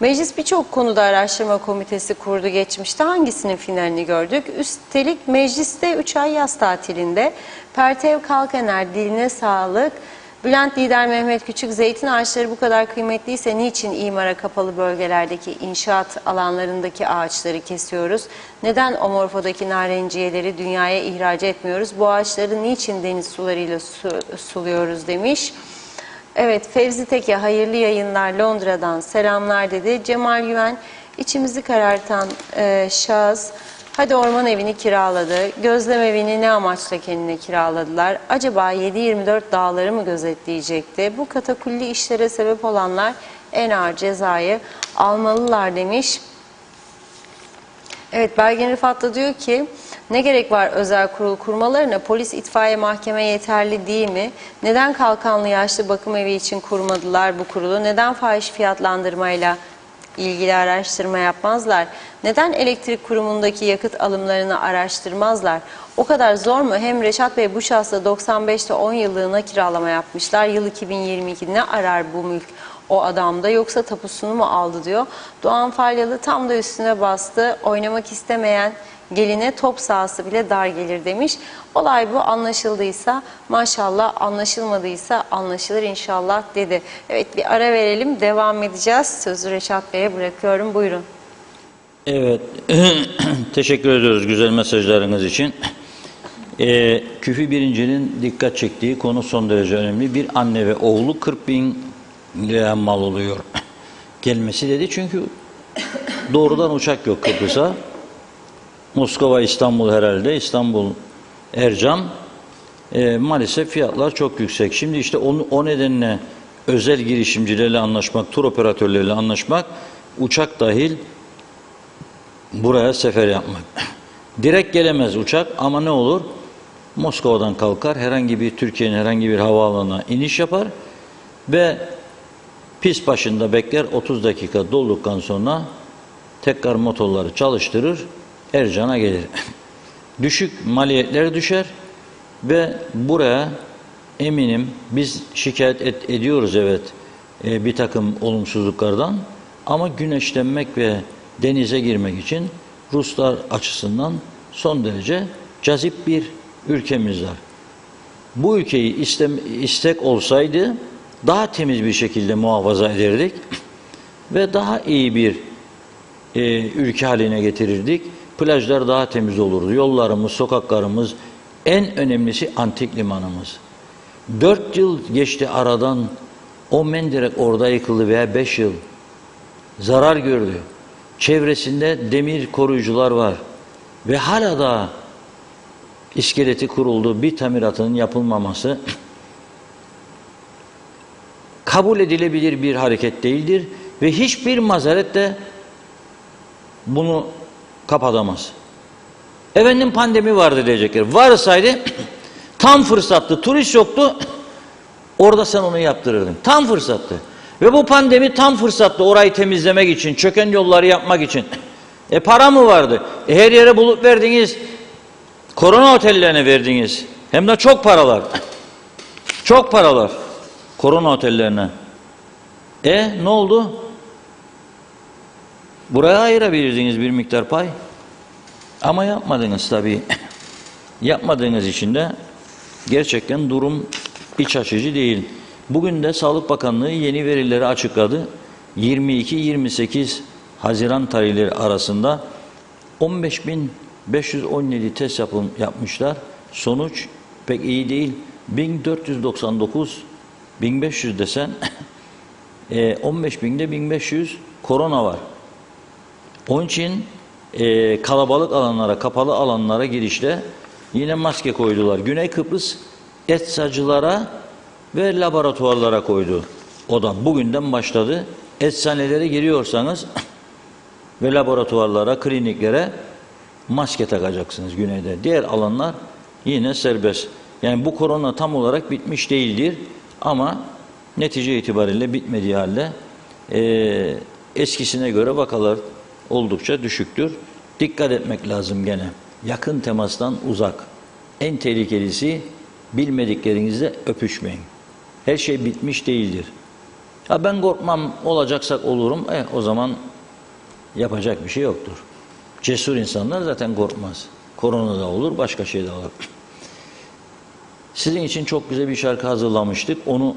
meclis birçok konuda araştırma komitesi kurdu geçmişte. Hangisinin finalini gördük? Üstelik mecliste 3 ay yaz tatilinde. Pertev Kalkener, diline sağlık. Bülent Lider Mehmet Küçük, zeytin ağaçları bu kadar kıymetliyse niçin imara kapalı bölgelerdeki inşaat alanlarındaki ağaçları kesiyoruz? Neden Omorfo'daki narenciyeleri dünyaya ihraç etmiyoruz? Bu ağaçları niçin deniz sularıyla suluyoruz demiş. Evet, Fevzi Teke, hayırlı yayınlar, Londra'dan selamlar dedi. Cemal Güven, içimizi karartan şahıs, Hadi orman evini kiraladı. Gözlem evini ne amaçla kendine kiraladılar? Acaba 7/24 dağları mı gözetleyecekti? Bu katakulli işlere sebep olanlar en ağır cezayı almalılar demiş. Evet, Belgin Rıfat da diyor ki ne gerek var özel kurul kurmalarına? Polis, itfaiye, mahkeme yeterli değil mi? Neden Kalkanlı Yaşlı Bakım Evi için kurmadılar bu kurulu? Neden fahiş fiyatlandırmayla ilgili araştırma yapmazlar? Neden elektrik kurumundaki yakıt alımlarını araştırmazlar? O kadar zor mu? Hem Reşat Bey bu şahsla 95'te 10 yıllığına kiralama yapmışlar. Yıl 2022, ne arar bu mülk o adamda, yoksa tapusunu mu aldı diyor. Doğan Falyalı tam da üstüne bastı. Oynamak istemeyen geline top sahası bile dar gelir demiş. Olay bu, anlaşıldıysa maşallah, anlaşılmadıysa anlaşılır inşallah dedi. Evet, bir ara verelim, devam edeceğiz. Sözü Reşat Bey'e bırakıyorum, buyurun. Evet, teşekkür ediyoruz güzel mesajlarınız için. Küfi Birinci'nin dikkat çektiği konu son derece önemli. Bir anne ve oğlu 40.000 liraya mal oluyor gelmesi dedi. Çünkü doğrudan uçak yok Kıbrıs'a. Moskova, İstanbul herhalde. İstanbul, Ercan. Maalesef fiyatlar çok yüksek. Şimdi işte o nedenle özel girişimcilerle anlaşmak, tur operatörleriyle anlaşmak, uçak dahil buraya sefer yapmak. Direkt gelemez uçak ama ne olur? Moskova'dan kalkar, Türkiye'nin herhangi bir havaalanına iniş yapar ve pist başında bekler, 30 dakika dolduktan sonra tekrar motorları çalıştırır, Ercan'a gelir. Düşük maliyetler düşer ve buraya eminim biz şikayet ediyoruz, evet, bir takım olumsuzluklardan, ama güneşlenmek ve denize girmek için Ruslar açısından son derece cazip bir ülkemiz var. Bu ülkeyi istek olsaydı daha temiz bir şekilde muhafaza ederdik ve daha iyi bir ülke haline getirirdik. Plajlar daha temiz olurdu. Yollarımız, sokaklarımız, en önemlisi antik limanımız. 4 yıl geçti aradan, o menderek orada yıkıldı veya 5 yıl zarar gördü. Çevresinde demir koruyucular var ve hala da iskeleti kuruldu. Bir tamiratının yapılmaması kabul edilebilir bir hareket değildir ve hiçbir mazeret de bunu kapatamaz. Efendim pandemi vardı diyecekler. Varsaydı tam fırsattı, turist yoktu, orada sen onu yaptırırdın. Tam fırsattı. Ve bu pandemi tam fırsattı orayı temizlemek için, çöken yolları yapmak için. Para mı vardı? Her yere bulup verdiniz. Korona otellerine verdiniz. Hem de çok paralar. Çok paralar. Korona otellerine. Ne oldu? Buraya ayırabilirdiniz bir miktar pay. Ama yapmadınız tabii. Yapmadığınız için de gerçekten durum iç açıcı değil. Bugün de Sağlık Bakanlığı yeni verileri açıkladı. 22-28 Haziran tarihleri arasında 15.517 test yapmışlar. Sonuç pek iyi değil. 1499, 1500 desen 15.000'de 1500 korona var. Onun için kalabalık alanlara, kapalı alanlara girişte yine maske koydular. Güney Kıbrıs eczacılara ve laboratuvarlara koydu. O da bugünden başladı. Eczanelere giriyorsanız ve laboratuvarlara, kliniklere maske takacaksınız güneyde. Diğer alanlar yine serbest. Yani bu korona tam olarak bitmiş değildir ama netice itibariyle bitmediği halde eskisine göre vakalar oldukça düşüktür. Dikkat etmek lazım gene. Yakın temastan uzak. En tehlikelisi bilmediklerinizle öpüşmeyin. Her şey bitmiş değildir. Ya ben korkmam, olacaksak olurum. O zaman yapacak bir şey yoktur. Cesur insanlar zaten korkmaz. Korona da olur, başka şey de olur. Sizin için çok güzel bir şarkı hazırlamıştık. Onu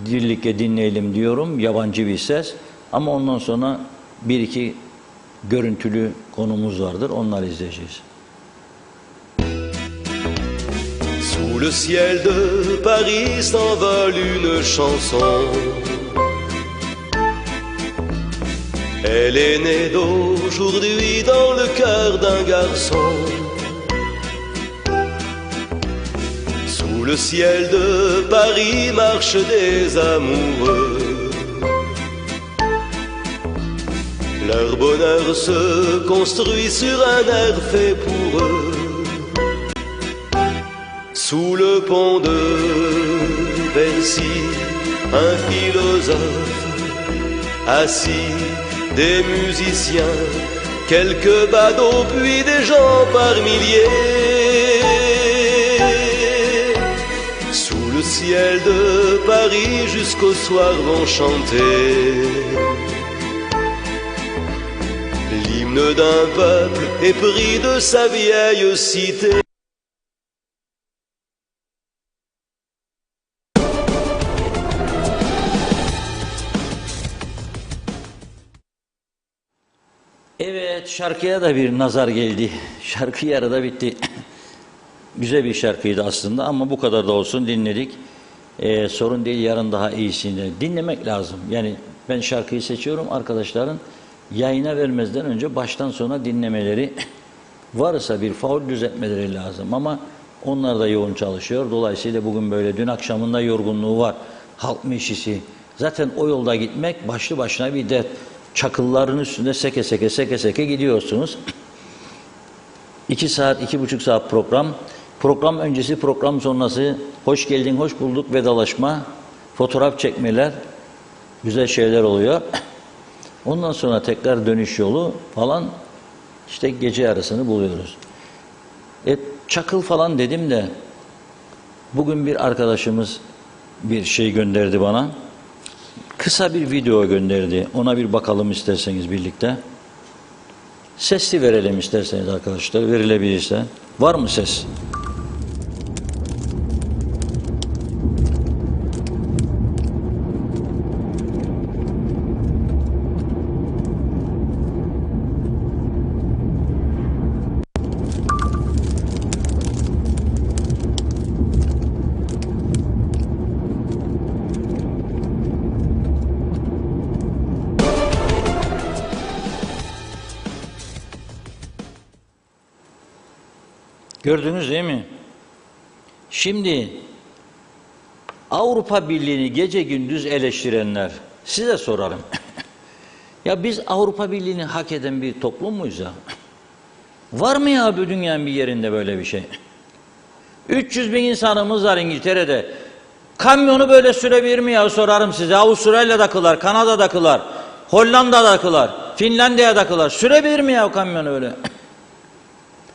birlikte dinleyelim diyorum. Yabancı bir ses. Ama ondan sonra bir iki görüntülü konumuz vardır. Onları izleyeceğiz. Sous le ciel de Paris s'envole une chanson Elle est née d'aujourd'hui dans le cœur d'un garçon. Sous le ciel de Paris marchent des amoureux. Leur bonheur se construit sur un air fait pour eux. Sous le pont de Bercy, un philosophe assis, des musiciens, quelques badauds, puis des gens par milliers. Sous le ciel de Paris jusqu'au soir vont chanter l'hymne d'un peuple épris de sa vieille cité. Evet, şarkıya da bir nazar geldi. Şarkı yarıda bitti. Güzel bir şarkıydı aslında ama bu kadar da olsun dinledik. Sorun değil, yarın daha iyisini dinlemek lazım. Yani ben şarkıyı seçiyorum, arkadaşların yayına vermezden önce baştan sona dinlemeleri, varsa bir faul düzeltmeleri lazım ama onlar da yoğun çalışıyor. Dolayısıyla bugün böyle, dün akşamında yorgunluğu var. Halk meclisi. Zaten o yolda gitmek başlı başına bir dert. Çakılların üstünde seke seke gidiyorsunuz. 2 saat, 2,5 saat program. Program öncesi, program sonrası hoş geldin, hoş bulduk, vedalaşma, fotoğraf çekmeler, güzel şeyler oluyor. Ondan sonra tekrar dönüş yolu falan, işte gece yarısını buluyoruz. Çakıl falan dedim de bugün bir arkadaşımız bir şey gönderdi bana. Kısa bir video gönderdi. Ona bir bakalım isterseniz birlikte. Sesli verelim isterseniz arkadaşlar, verilebilirse. Var mı ses? Gördünüz değil mi? Şimdi Avrupa Birliği'ni gece gündüz eleştirenler, size sorarım. Ya biz Avrupa Birliği'ni hak eden bir toplum muyuz ya? Var mı ya bu dünyanın bir yerinde böyle bir şey? 300 bin insanımız var İngiltere'de. Kamyonu böyle sürebilir mi ya, sorarım size. Avustralya'dakiler, Kanada'dakiler, Hollanda'dakiler, Finlandiya'dakiler sürebilir mi ya o kamyonu öyle?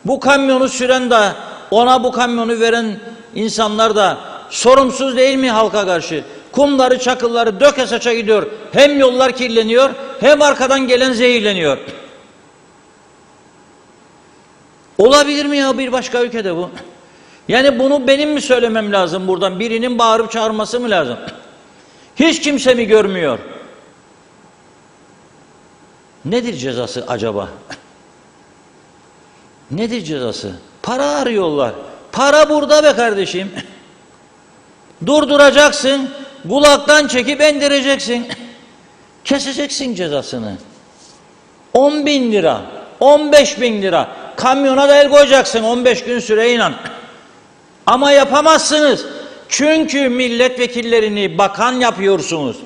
Bu kamyonu süren de, ona bu kamyonu veren insanlar da sorumsuz değil mi halka karşı? Kumları, çakılları döke saça gidiyor. Hem yollar kirleniyor, hem arkadan gelen zehirleniyor. Olabilir mi ya bir başka ülkede bu? Yani bunu benim mi söylemem lazım buradan? Birinin bağırıp çağırması mı lazım? Hiç kimse mi görmüyor? Nedir cezası acaba? Nedir cezası? Para arıyorlar. Para burada be kardeşim. Durduracaksın, kulaktan çekip indireceksin. Keseceksin cezasını. 10 bin lira, 15 bin lira. Kamyona da el koyacaksın 15 gün süreyle. Ama yapamazsınız. Çünkü milletvekillerini bakan yapıyorsunuz.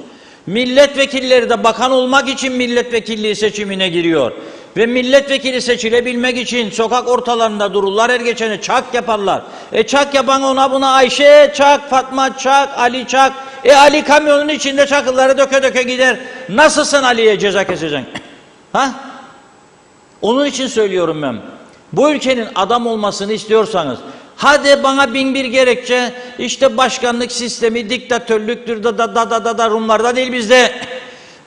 Milletvekilleri de bakan olmak için milletvekilliği seçimine giriyor. Ve milletvekili seçilebilmek için sokak ortalarında dururlar, her geçeni çak yaparlar. Çak yapan ona buna Ayşe çak, Fatma çak, Ali çak. Ali kamyonun içinde çakılları döke döke gider. Nasılsın Ali'ye ceza keseceksin? Ha? Onun için söylüyorum ben. Bu ülkenin adam olmasını istiyorsanız, hadi bana bin bir gerekçe, işte başkanlık sistemi, diktatörlüktür da Rumlarda değil bizde.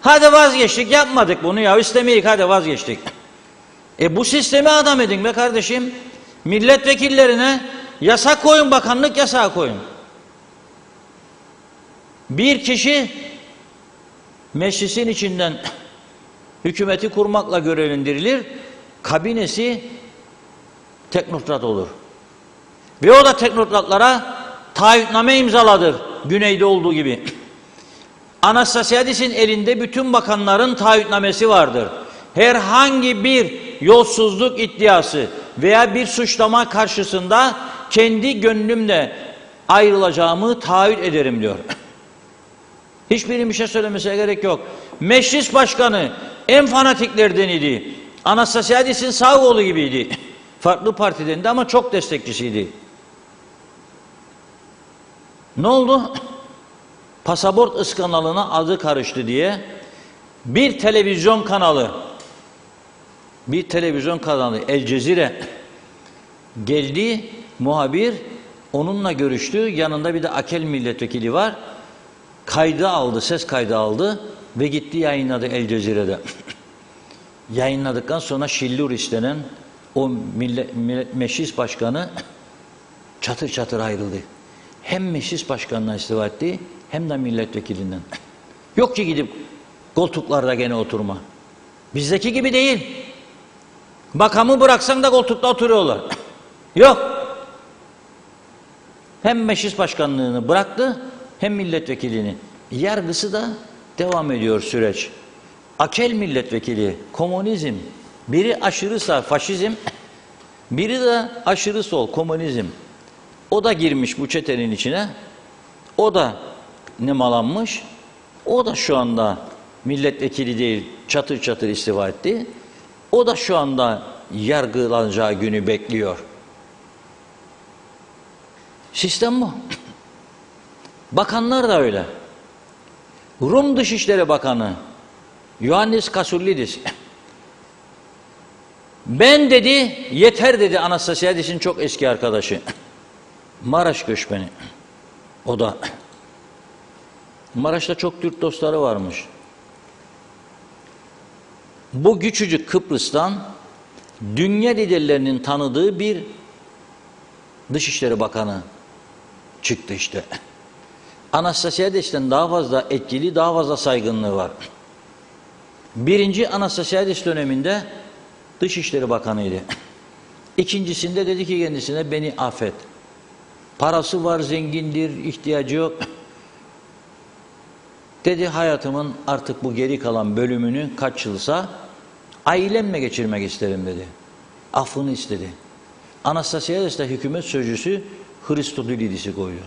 Hadi vazgeçtik, yapmadık bunu ya, istemeyik, hadi vazgeçtik. Bu sistemi adam edin be kardeşim. Milletvekillerine yasak koyun, bakanlık yasağı koyun. Bir kişi meclisin içinden hükümeti kurmakla görevlendirilir, kabinesi teknokrat olur. Ve o da teknokratlara taahhütname imzaladır, güneyde olduğu gibi. Anastasiadis'in elinde bütün bakanların taahhütnamesi vardır. Herhangi bir yolsuzluk iddiası veya bir suçlama karşısında kendi gönlümle ayrılacağımı taahhüt ederim diyor. Hiçbirinin bir şey söylemesine gerek yok. Meclis başkanı en fanatiklerden idi. Anastasiadis'in sağ kolu gibiydi. Farklı partiden de ama çok destekçisiydi. Ne oldu? Pasaport ıskandalına adı karıştı diye bir televizyon kanalı El Cezire geldi, muhabir onunla görüştü. Yanında bir de AKEL milletvekili var. Kaydı aldı, ses kaydı aldı ve gitti yayınladı El Cezire'de. Yayınladıktan sonra Şilluris denen o meclis başkanı çatır çatır ayrıldı. Hem meclis başkanına istifa etti hem de milletvekilinden. Yok ki gidip koltuklarda gene oturma. Bizdeki gibi değil. Makamı bıraksan da koltukta oturuyorlar. Yok. Hem meclis başkanlığını bıraktı hem milletvekilini. Yargısı da devam ediyor süreç. AKEL milletvekili, komünizm, biri aşırı sağ faşizm, biri de aşırı sol komünizm. O da girmiş bu çetenin içine. O da nemalanmış. O da şu anda milletvekili değil, çatır çatır istifa etti. O da şu anda yargılanacağı günü bekliyor. Sistem bu. Bakanlar da öyle. Rum Dışişleri Bakanı Ioannis Kasouliadis ben dedi, yeter dedi, Anastasiadis'in çok eski arkadaşı. Maraş göçmeni. O da Maraş'ta çok Türk dostları varmış. Bu küçücük Kıbrıs'tan dünya liderlerinin tanıdığı bir Dışişleri Bakanı çıktı işte. Anastasiadis'ten daha fazla etkili, daha fazla saygınlığı var. Birinci Anastasiadis döneminde Dışişleri Bakanıydı. İkincisinde dedi ki kendisine beni affet. Parası var, zengindir, ihtiyacı yok. Dedi hayatımın artık bu geri kalan bölümünü kaç yılsa ailemle geçirmek isterim dedi. Affını istedi. Anastasiadis'te hükümet sözcüsü Hristodilidis'i koyuyor.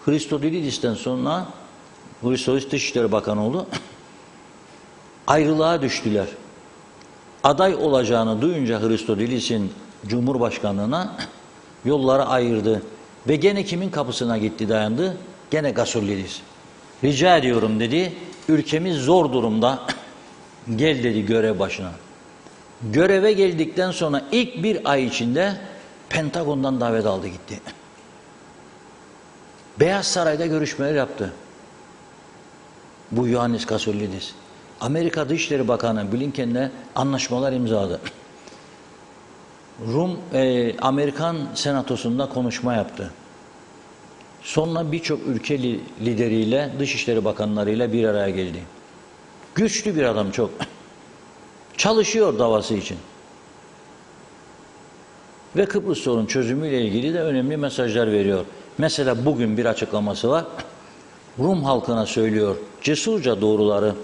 Hristodilidis'ten sonra Hristodilidis Dışişleri Bakanı oldu. Ayrılığa düştüler. Aday olacağını duyunca Hristodilidis'in Cumhurbaşkanlığına yolları ayırdı. Ve gene kimin kapısına gitti dayandı? Gene Kasouliadis. Rica ediyorum dedi, ülkemiz zor durumda, gel dedi görev başına. Göreve geldikten sonra ilk bir ay içinde Pentagon'dan davet aldı gitti. Beyaz Saray'da görüşmeler yaptı. Bu Ioannis Kasouliadis. Amerika Dışişleri Bakanı Blinken'le anlaşmalar imzaladı. Amerikan Senatosu'nda konuşma yaptı. Sonra birçok ülke lideriyle, dışişleri bakanlarıyla bir araya geldi. Güçlü bir adam çok. Çalışıyor davası için. Ve Kıbrıs sorunun çözümüyle ilgili de önemli mesajlar veriyor. Mesela bugün bir açıklaması var. Rum halkına söylüyor cesurca doğruları.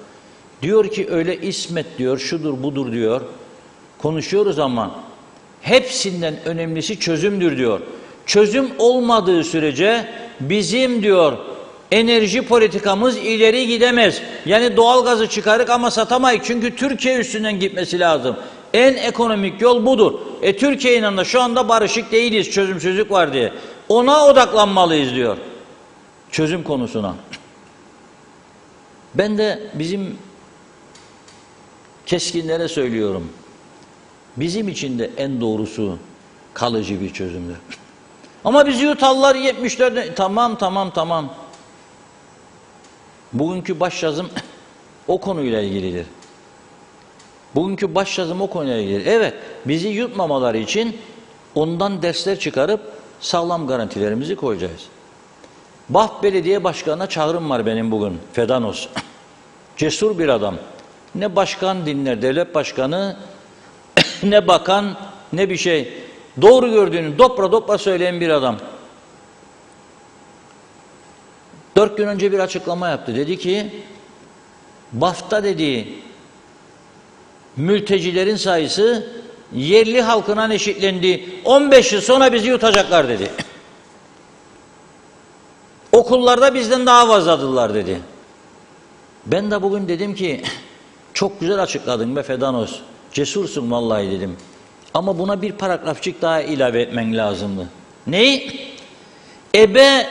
Diyor ki öyle İsmet diyor, şudur budur diyor. Konuşuyoruz ama hepsinden önemlisi çözümdür diyor. Çözüm olmadığı sürece bizim diyor enerji politikamız ileri gidemez. Yani doğalgazı çıkarık ama satamayız. Çünkü Türkiye üstünden gitmesi lazım. En ekonomik yol budur. Türkiye'yle de şu anda barışık değiliz, çözümsüzlük var diye. Ona odaklanmalıyız diyor. Çözüm konusuna. Ben de bizim keskinlere söylüyorum. Bizim için de en doğrusu kalıcı bir çözümdür. Ama biz Yutallar 74'de tamam. Bugünkü başyazım o konuyla ilgilidir. Bugünkü başyazım o konuyla ilgilidir. Evet, bizi yutmamaları için ondan dersler çıkarıp sağlam garantilerimizi koyacağız. Baf Belediye Başkanı'na çağrım var benim bugün. Fedanos. Cesur bir adam. Ne başkan dinler, devlet başkanı, ne bakan, ne bir şey. Doğru gördüğünü dopra söyleyen bir adam. 4 gün önce bir açıklama yaptı. Dedi ki Bafta dediği mültecilerin sayısı yerli halkına eşitlendi. 15 yıl sonra bizi yutacaklar dedi. Okullarda bizden daha fazladılar dedi. Ben de bugün dedim ki çok güzel açıkladın be Fedanos. Cesursun vallahi dedim. Ama buna bir paragrafçık daha ilave etmen lazımdı. Neyi? Ebe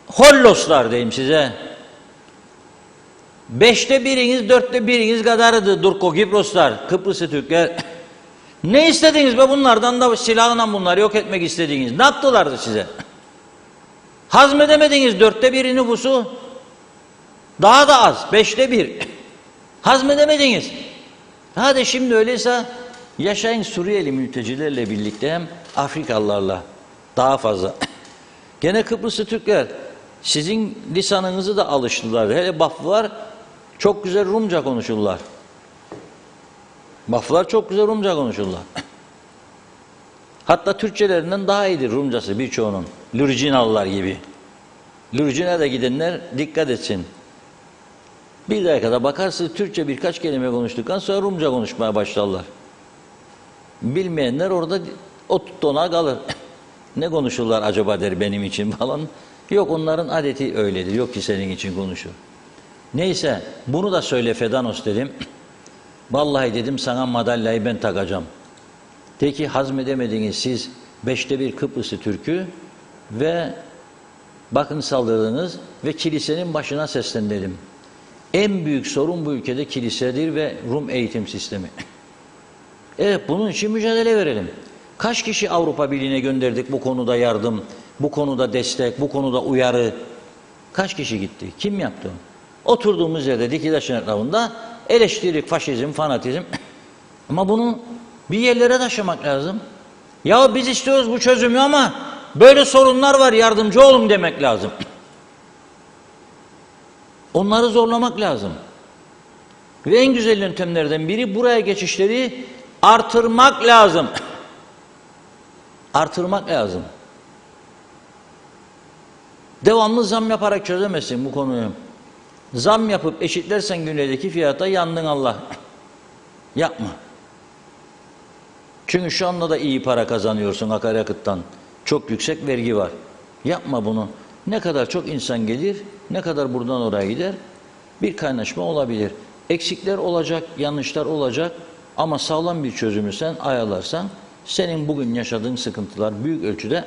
holloslar diyeyim size. 5'te biriniz, 4'te biriniz kadarıydı Durko Kiproslar, Kıbrıslı Türkler. Ne istediniz be bunlardan da silahla bunları yok etmek istediniz. Ne yaptılardı size? Hazmedemediniz 4'te 1 nüfusu. Daha da az, 5'te 1. Hazmedemediniz. Hadi şimdi öyleyse yaşayın Suriyeli mültecilerle birlikte hem Afrikalılarla daha fazla. Gene Kıbrıslı Türkler sizin lisanınızı da alıştılar. Hele Baflılar çok güzel Rumca konuşurlar. Baflılar çok güzel Rumca konuşurlar. Hatta Türkçelerinden daha iyidir Rumcası birçoğunun. Lürcinalılar gibi. Lürcine de gidenler dikkat etsin. Bir dakikada bakarsınız Türkçe birkaç kelime konuştuktan sonra Rumca konuşmaya başlarlar. Bilmeyenler orada o tuttuğuna kalır. Ne konuşurlar acaba der benim için falan. Yok onların adeti öyledir. Yok ki senin için konuşur. Neyse bunu da söyle Fedanos dedim. Vallahi dedim sana madalyayı ben takacağım. De ki hazmedemediniz siz 5'te 1 Kıbrıslı Türk'ü ve bakın saldırdınız ve kilisenin başına seslen dedim. En büyük sorun bu ülkede kilisedir ve Rum eğitim sistemi. Evet bunun için mücadele verelim. Kaç kişi Avrupa Birliği'ne gönderdik bu konuda yardım, bu konuda destek, bu konuda uyarı? Kaç kişi gitti? Kim yaptı? Oturduğumuz yerde Dikitaş'ın etrafında eleştirdik faşizm, fanatizm. Ama bunu bir yerlere taşımak lazım. Ya biz istiyoruz bu çözümü ama böyle sorunlar var yardımcı olun demek lazım. Onları zorlamak lazım. Ve en güzel yöntemlerden biri buraya geçişleri artırmak lazım. Artırmak lazım. Devamlı zam yaparak çözemezsin bu konuyu. Zam yapıp eşitlersen güneydeki fiyata yandın Allah. Yapma. Çünkü şu anda da iyi para kazanıyorsun akaryakıttan. Çok yüksek vergi var. Yapma bunu. Ne kadar çok insan gelir, ne kadar buradan oraya gider, bir kaynaşma olabilir. Eksikler olacak, yanlışlar olacak ama sağlam bir çözümü sen ayarlarsan senin bugün yaşadığın sıkıntılar büyük ölçüde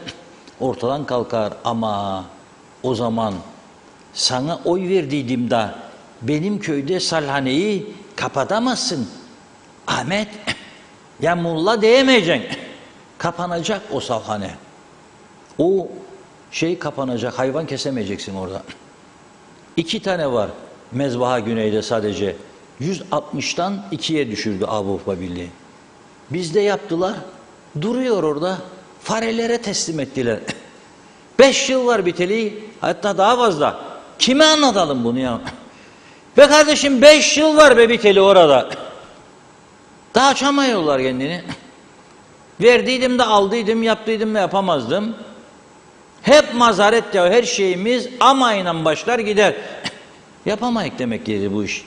ortadan kalkar. Ama o zaman sana oy verdiydim de benim köyde salhaneyi kapatamazsın. Ahmet, ya mulla diyemeyeceksin. Kapanacak o salhane. O şey kapanacak, hayvan kesemeyeceksin orada. 2 tane var mezbaha güneyde sadece. 160'tan 2'ye düşürdü Avrupa Birliği. Bizde yaptılar, duruyor orada. Farelere teslim ettiler. 5 yıl var biteli, hatta daha fazla. Kime anlatalım bunu ya? Be kardeşim 5 yıl var be biteli orada. Daha açamıyorlar kendini. Verdiydim de aldıydım, yaptıydım da yapamazdım. Hep mazaret ya, her şeyimiz amayla başlar gider. Yapamayık demek ki bu iş.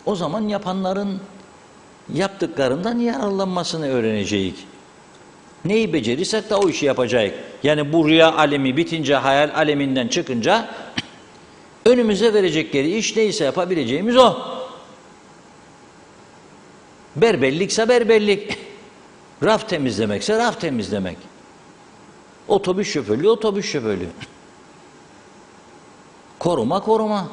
O zaman yapanların yaptıklarından yararlanmasını öğreneceğiz. Neyi becerirsek de o işi yapacağız. Yani bu rüya alemi bitince, hayal aleminden çıkınca önümüze verecekleri iş neyse yapabileceğimiz o. Berberlikse berberlik. Raf temizlemekse raf temizlemek. Otobüs şoförlüğü, otobüs şoförlüğü. Koruma.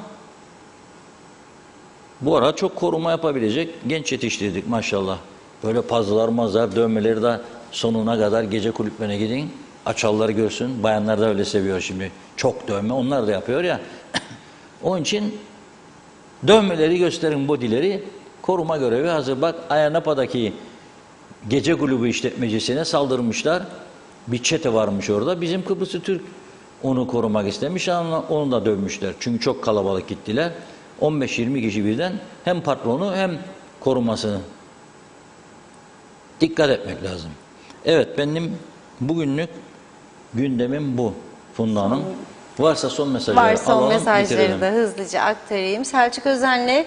Bu ara çok koruma yapabilecek genç yetiştirdik maşallah. Böyle pazılar, mazar, dövmeleri de sonuna kadar gece kulüplerine gidin. Açalları görsün. Bayanlar da öyle seviyor şimdi. Çok dövme, onlar da yapıyor ya. Onun için dövmeleri gösterin, bodyleri. Koruma görevi hazır. Bak Ayanapa'daki gece kulübü işletmecisine saldırmışlar. Bir çete varmış orada. Bizim Kıbrıslı Türk onu korumak istemiş ama onu da dövmüşler. Çünkü çok kalabalık gittiler. 15-20 kişi birden hem patronu hem korumasını. Dikkat etmek lazım. Evet benim bugünlük gündemim bu Funda Hanım. Varsa son mesajları Var, son alalım, mesajları bitirelim. da hızlıca aktarayım. Selçuk Özen'le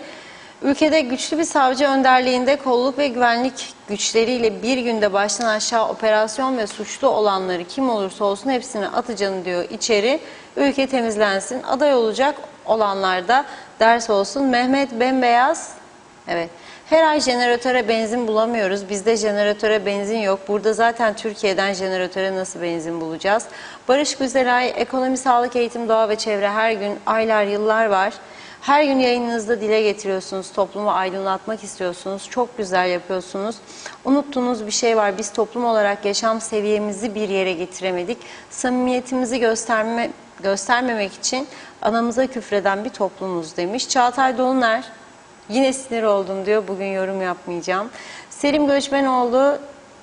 ülkede güçlü bir savcı önderliğinde kolluk ve güvenlik güçleriyle bir günde baştan aşağı operasyon ve suçlu olanları kim olursa olsun hepsini atacağım diyor içeri. Ülke temizlensin. Aday olacak olanlar da ders olsun. Mehmet Bembeyaz. Evet. Her ay jeneratöre benzin bulamıyoruz. Bizde jeneratöre benzin yok. Burada zaten Türkiye'den jeneratöre nasıl benzin bulacağız? Barış Güzelay, ekonomi, sağlık, eğitim, doğa ve çevre her gün, aylar, yıllar var. Her gün yayınınızda dile getiriyorsunuz. Toplumu aydınlatmak istiyorsunuz. Çok güzel yapıyorsunuz. Unuttuğunuz bir şey var. Biz toplum olarak yaşam seviyemizi bir yere getiremedik. Samimiyetimizi göstermemek için anamıza küfreden bir toplumuz demiş. Çağatay Doluner, yine sinir oldum diyor. Bugün yorum yapmayacağım. Selim Göçmenoğlu,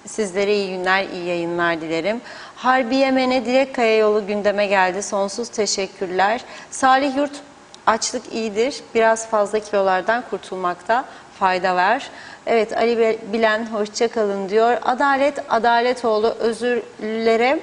sizlere iyi günler, iyi yayınlar dilerim. Harbiye Mene Direkkaya yolu gündeme geldi. Sonsuz teşekkürler. Salih Yurt, açlık iyidir. Biraz fazla kilolardan kurtulmakta fayda var. Evet, Ali Bilen hoşça kalın diyor. Adaletoğlu, özürlülere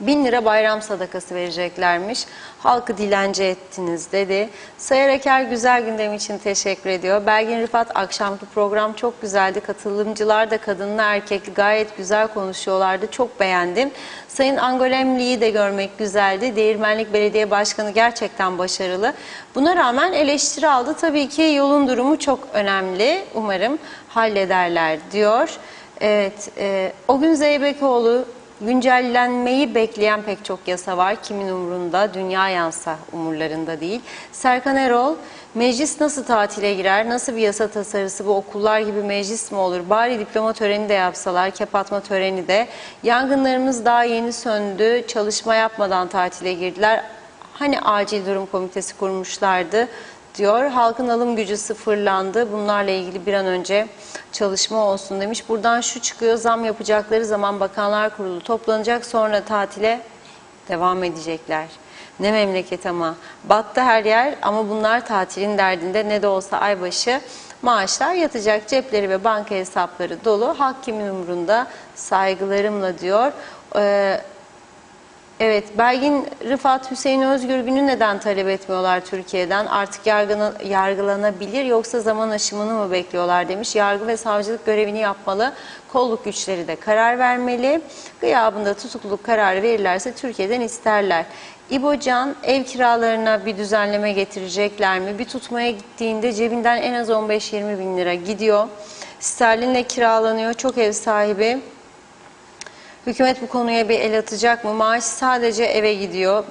1000 lira bayram sadakası vereceklermiş. Halkı dilenci ettiniz dedi. Sayar Eker güzel gündem için teşekkür ediyor. Belgin Rıfat, akşamki program çok güzeldi. Katılımcılar da kadınlı erkekli gayet güzel konuşuyorlardı. Çok beğendim. Sayın Angolemli'yi de görmek güzeldi. Değirmenlik Belediye Başkanı gerçekten başarılı. Buna rağmen eleştiri aldı. Tabii ki yolun durumu çok önemli. Umarım hallederler diyor. Evet, o gün Zeybekoğlu, güncellenmeyi bekleyen pek çok yasa var. Kimin umurunda? Dünya yansa umurlarında değil. Serkan Erol, meclis nasıl tatile girer? Nasıl bir yasa tasarısı bu? Okullar gibi meclis mi olur? Bari diploma töreni de yapsalar, kapatma töreni de. Yangınlarımız daha yeni söndü. Çalışma yapmadan tatile girdiler. Hani acil durum komitesi kurmuşlardı diyor. Halkın alım gücü sıfırlandı. Bunlarla ilgili bir an önce çalışma olsun demiş. Buradan şu çıkıyor: zam yapacakları zaman Bakanlar Kurulu toplanacak, sonra tatile devam edecekler. Ne memleket ama. Battı her yer ama bunlar tatilin derdinde. Ne de olsa aybaşı maaşlar yatacak, cepleri ve banka hesapları dolu. Halk kimin umurunda? Saygılarımla diyor. Evet, Belgin Rıfat, Hüseyin Özgürgün'ü neden talep etmiyorlar Türkiye'den? Artık yargılanabilir, yoksa zaman aşımını mı bekliyorlar demiş. Yargı ve savcılık görevini yapmalı. Kolluk güçleri de karar vermeli. Gıyabında tutukluluk kararı verirlerse Türkiye'den isterler. İbo Can, ev kiralarına bir düzenleme getirecekler mi? Bir tutmaya gittiğinde cebinden en az 15-20 bin lira gidiyor. Sterlinle kiralanıyor. Çok ev sahibi. Hükümet bu konuya bir el atacak mı? Maaş sadece eve gidiyor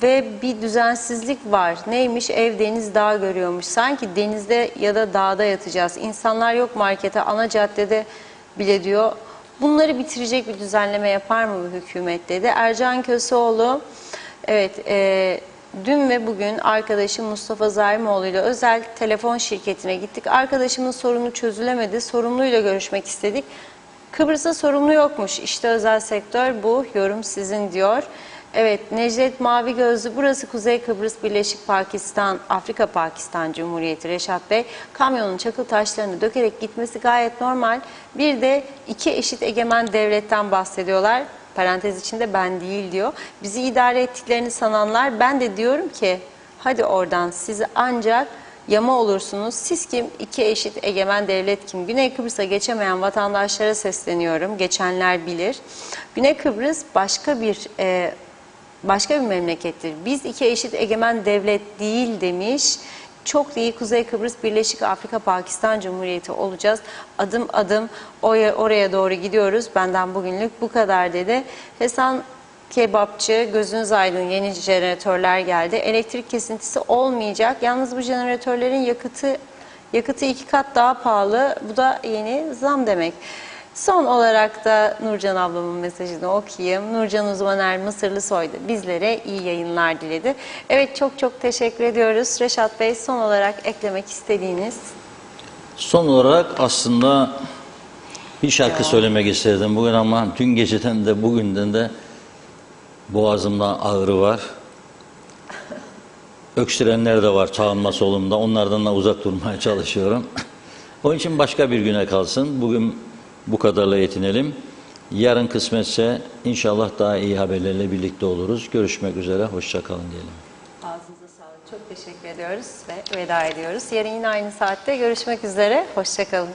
ve bir düzensizlik var. Neymiş? Ev, deniz, dağ görüyormuş. Sanki denizde ya da dağda yatacağız. İnsanlar yok markete, ana caddede bile diyor. Bunları bitirecek bir düzenleme yapar mı bu hükümet dedi. Ercan Köseoğlu, evet, dün ve bugün arkadaşım Mustafa Zaimoğlu ile özel telefon şirketine gittik. Arkadaşımın sorunu çözülemedi. Sorumluyla görüşmek istedik. Kıbrıs'ta sorumlu yokmuş. İşte özel sektör bu. Yorum sizin diyor. Evet, Necdet Mavi Gözlü, burası Kuzey Kıbrıs Birleşik Pakistan, Afrika Pakistan Cumhuriyeti. Reşat Bey, kamyonun çakıl taşlarını dökerek gitmesi gayet normal. Bir de iki eşit egemen devletten bahsediyorlar. Parantez içinde ben değil diyor. Bizi idare ettiklerini sananlar, ben de diyorum ki hadi oradan, sizi ancak yama olursunuz. Siz kim? İki eşit egemen devlet kim? Güney Kıbrıs'a geçemeyen vatandaşlara sesleniyorum. Geçenler bilir. Güney Kıbrıs başka bir memlekettir. Biz iki eşit egemen devlet değil demiş. Çok değil, Kuzey Kıbrıs Birleşik Afrika Pakistan Cumhuriyeti olacağız. Adım adım oraya doğru gidiyoruz. Benden bugünlük bu kadar dedi. Hasan Kebapçı, gözünüz aydın, yeni jeneratörler geldi. Elektrik kesintisi olmayacak. Yalnız bu jeneratörlerin yakıtı 2 kat daha pahalı. Bu da yeni zam demek. Son olarak da Nurcan ablamın mesajını okuyayım. Nurcan Uzmaner Mısırlısoy da bizlere iyi yayınlar diledi. Evet, çok çok teşekkür ediyoruz. Reşat Bey, son olarak eklemek istediğiniz? Son olarak aslında bir şarkı söylemek isterdim bugün ama dün geceden de bugünden de boğazımda ağrı var. Öksürenler de var sağımda solumda. Onlardan da uzak durmaya çalışıyorum. Onun için başka bir güne kalsın. Bugün bu kadarla yetinelim. Yarın kısmetse inşallah daha iyi haberlerle birlikte oluruz. Görüşmek üzere, hoşça kalın diyelim. Ağzınıza sağlık. Çok teşekkür ediyoruz ve veda ediyoruz. Yarın yine aynı saatte görüşmek üzere. Hoşça kalın.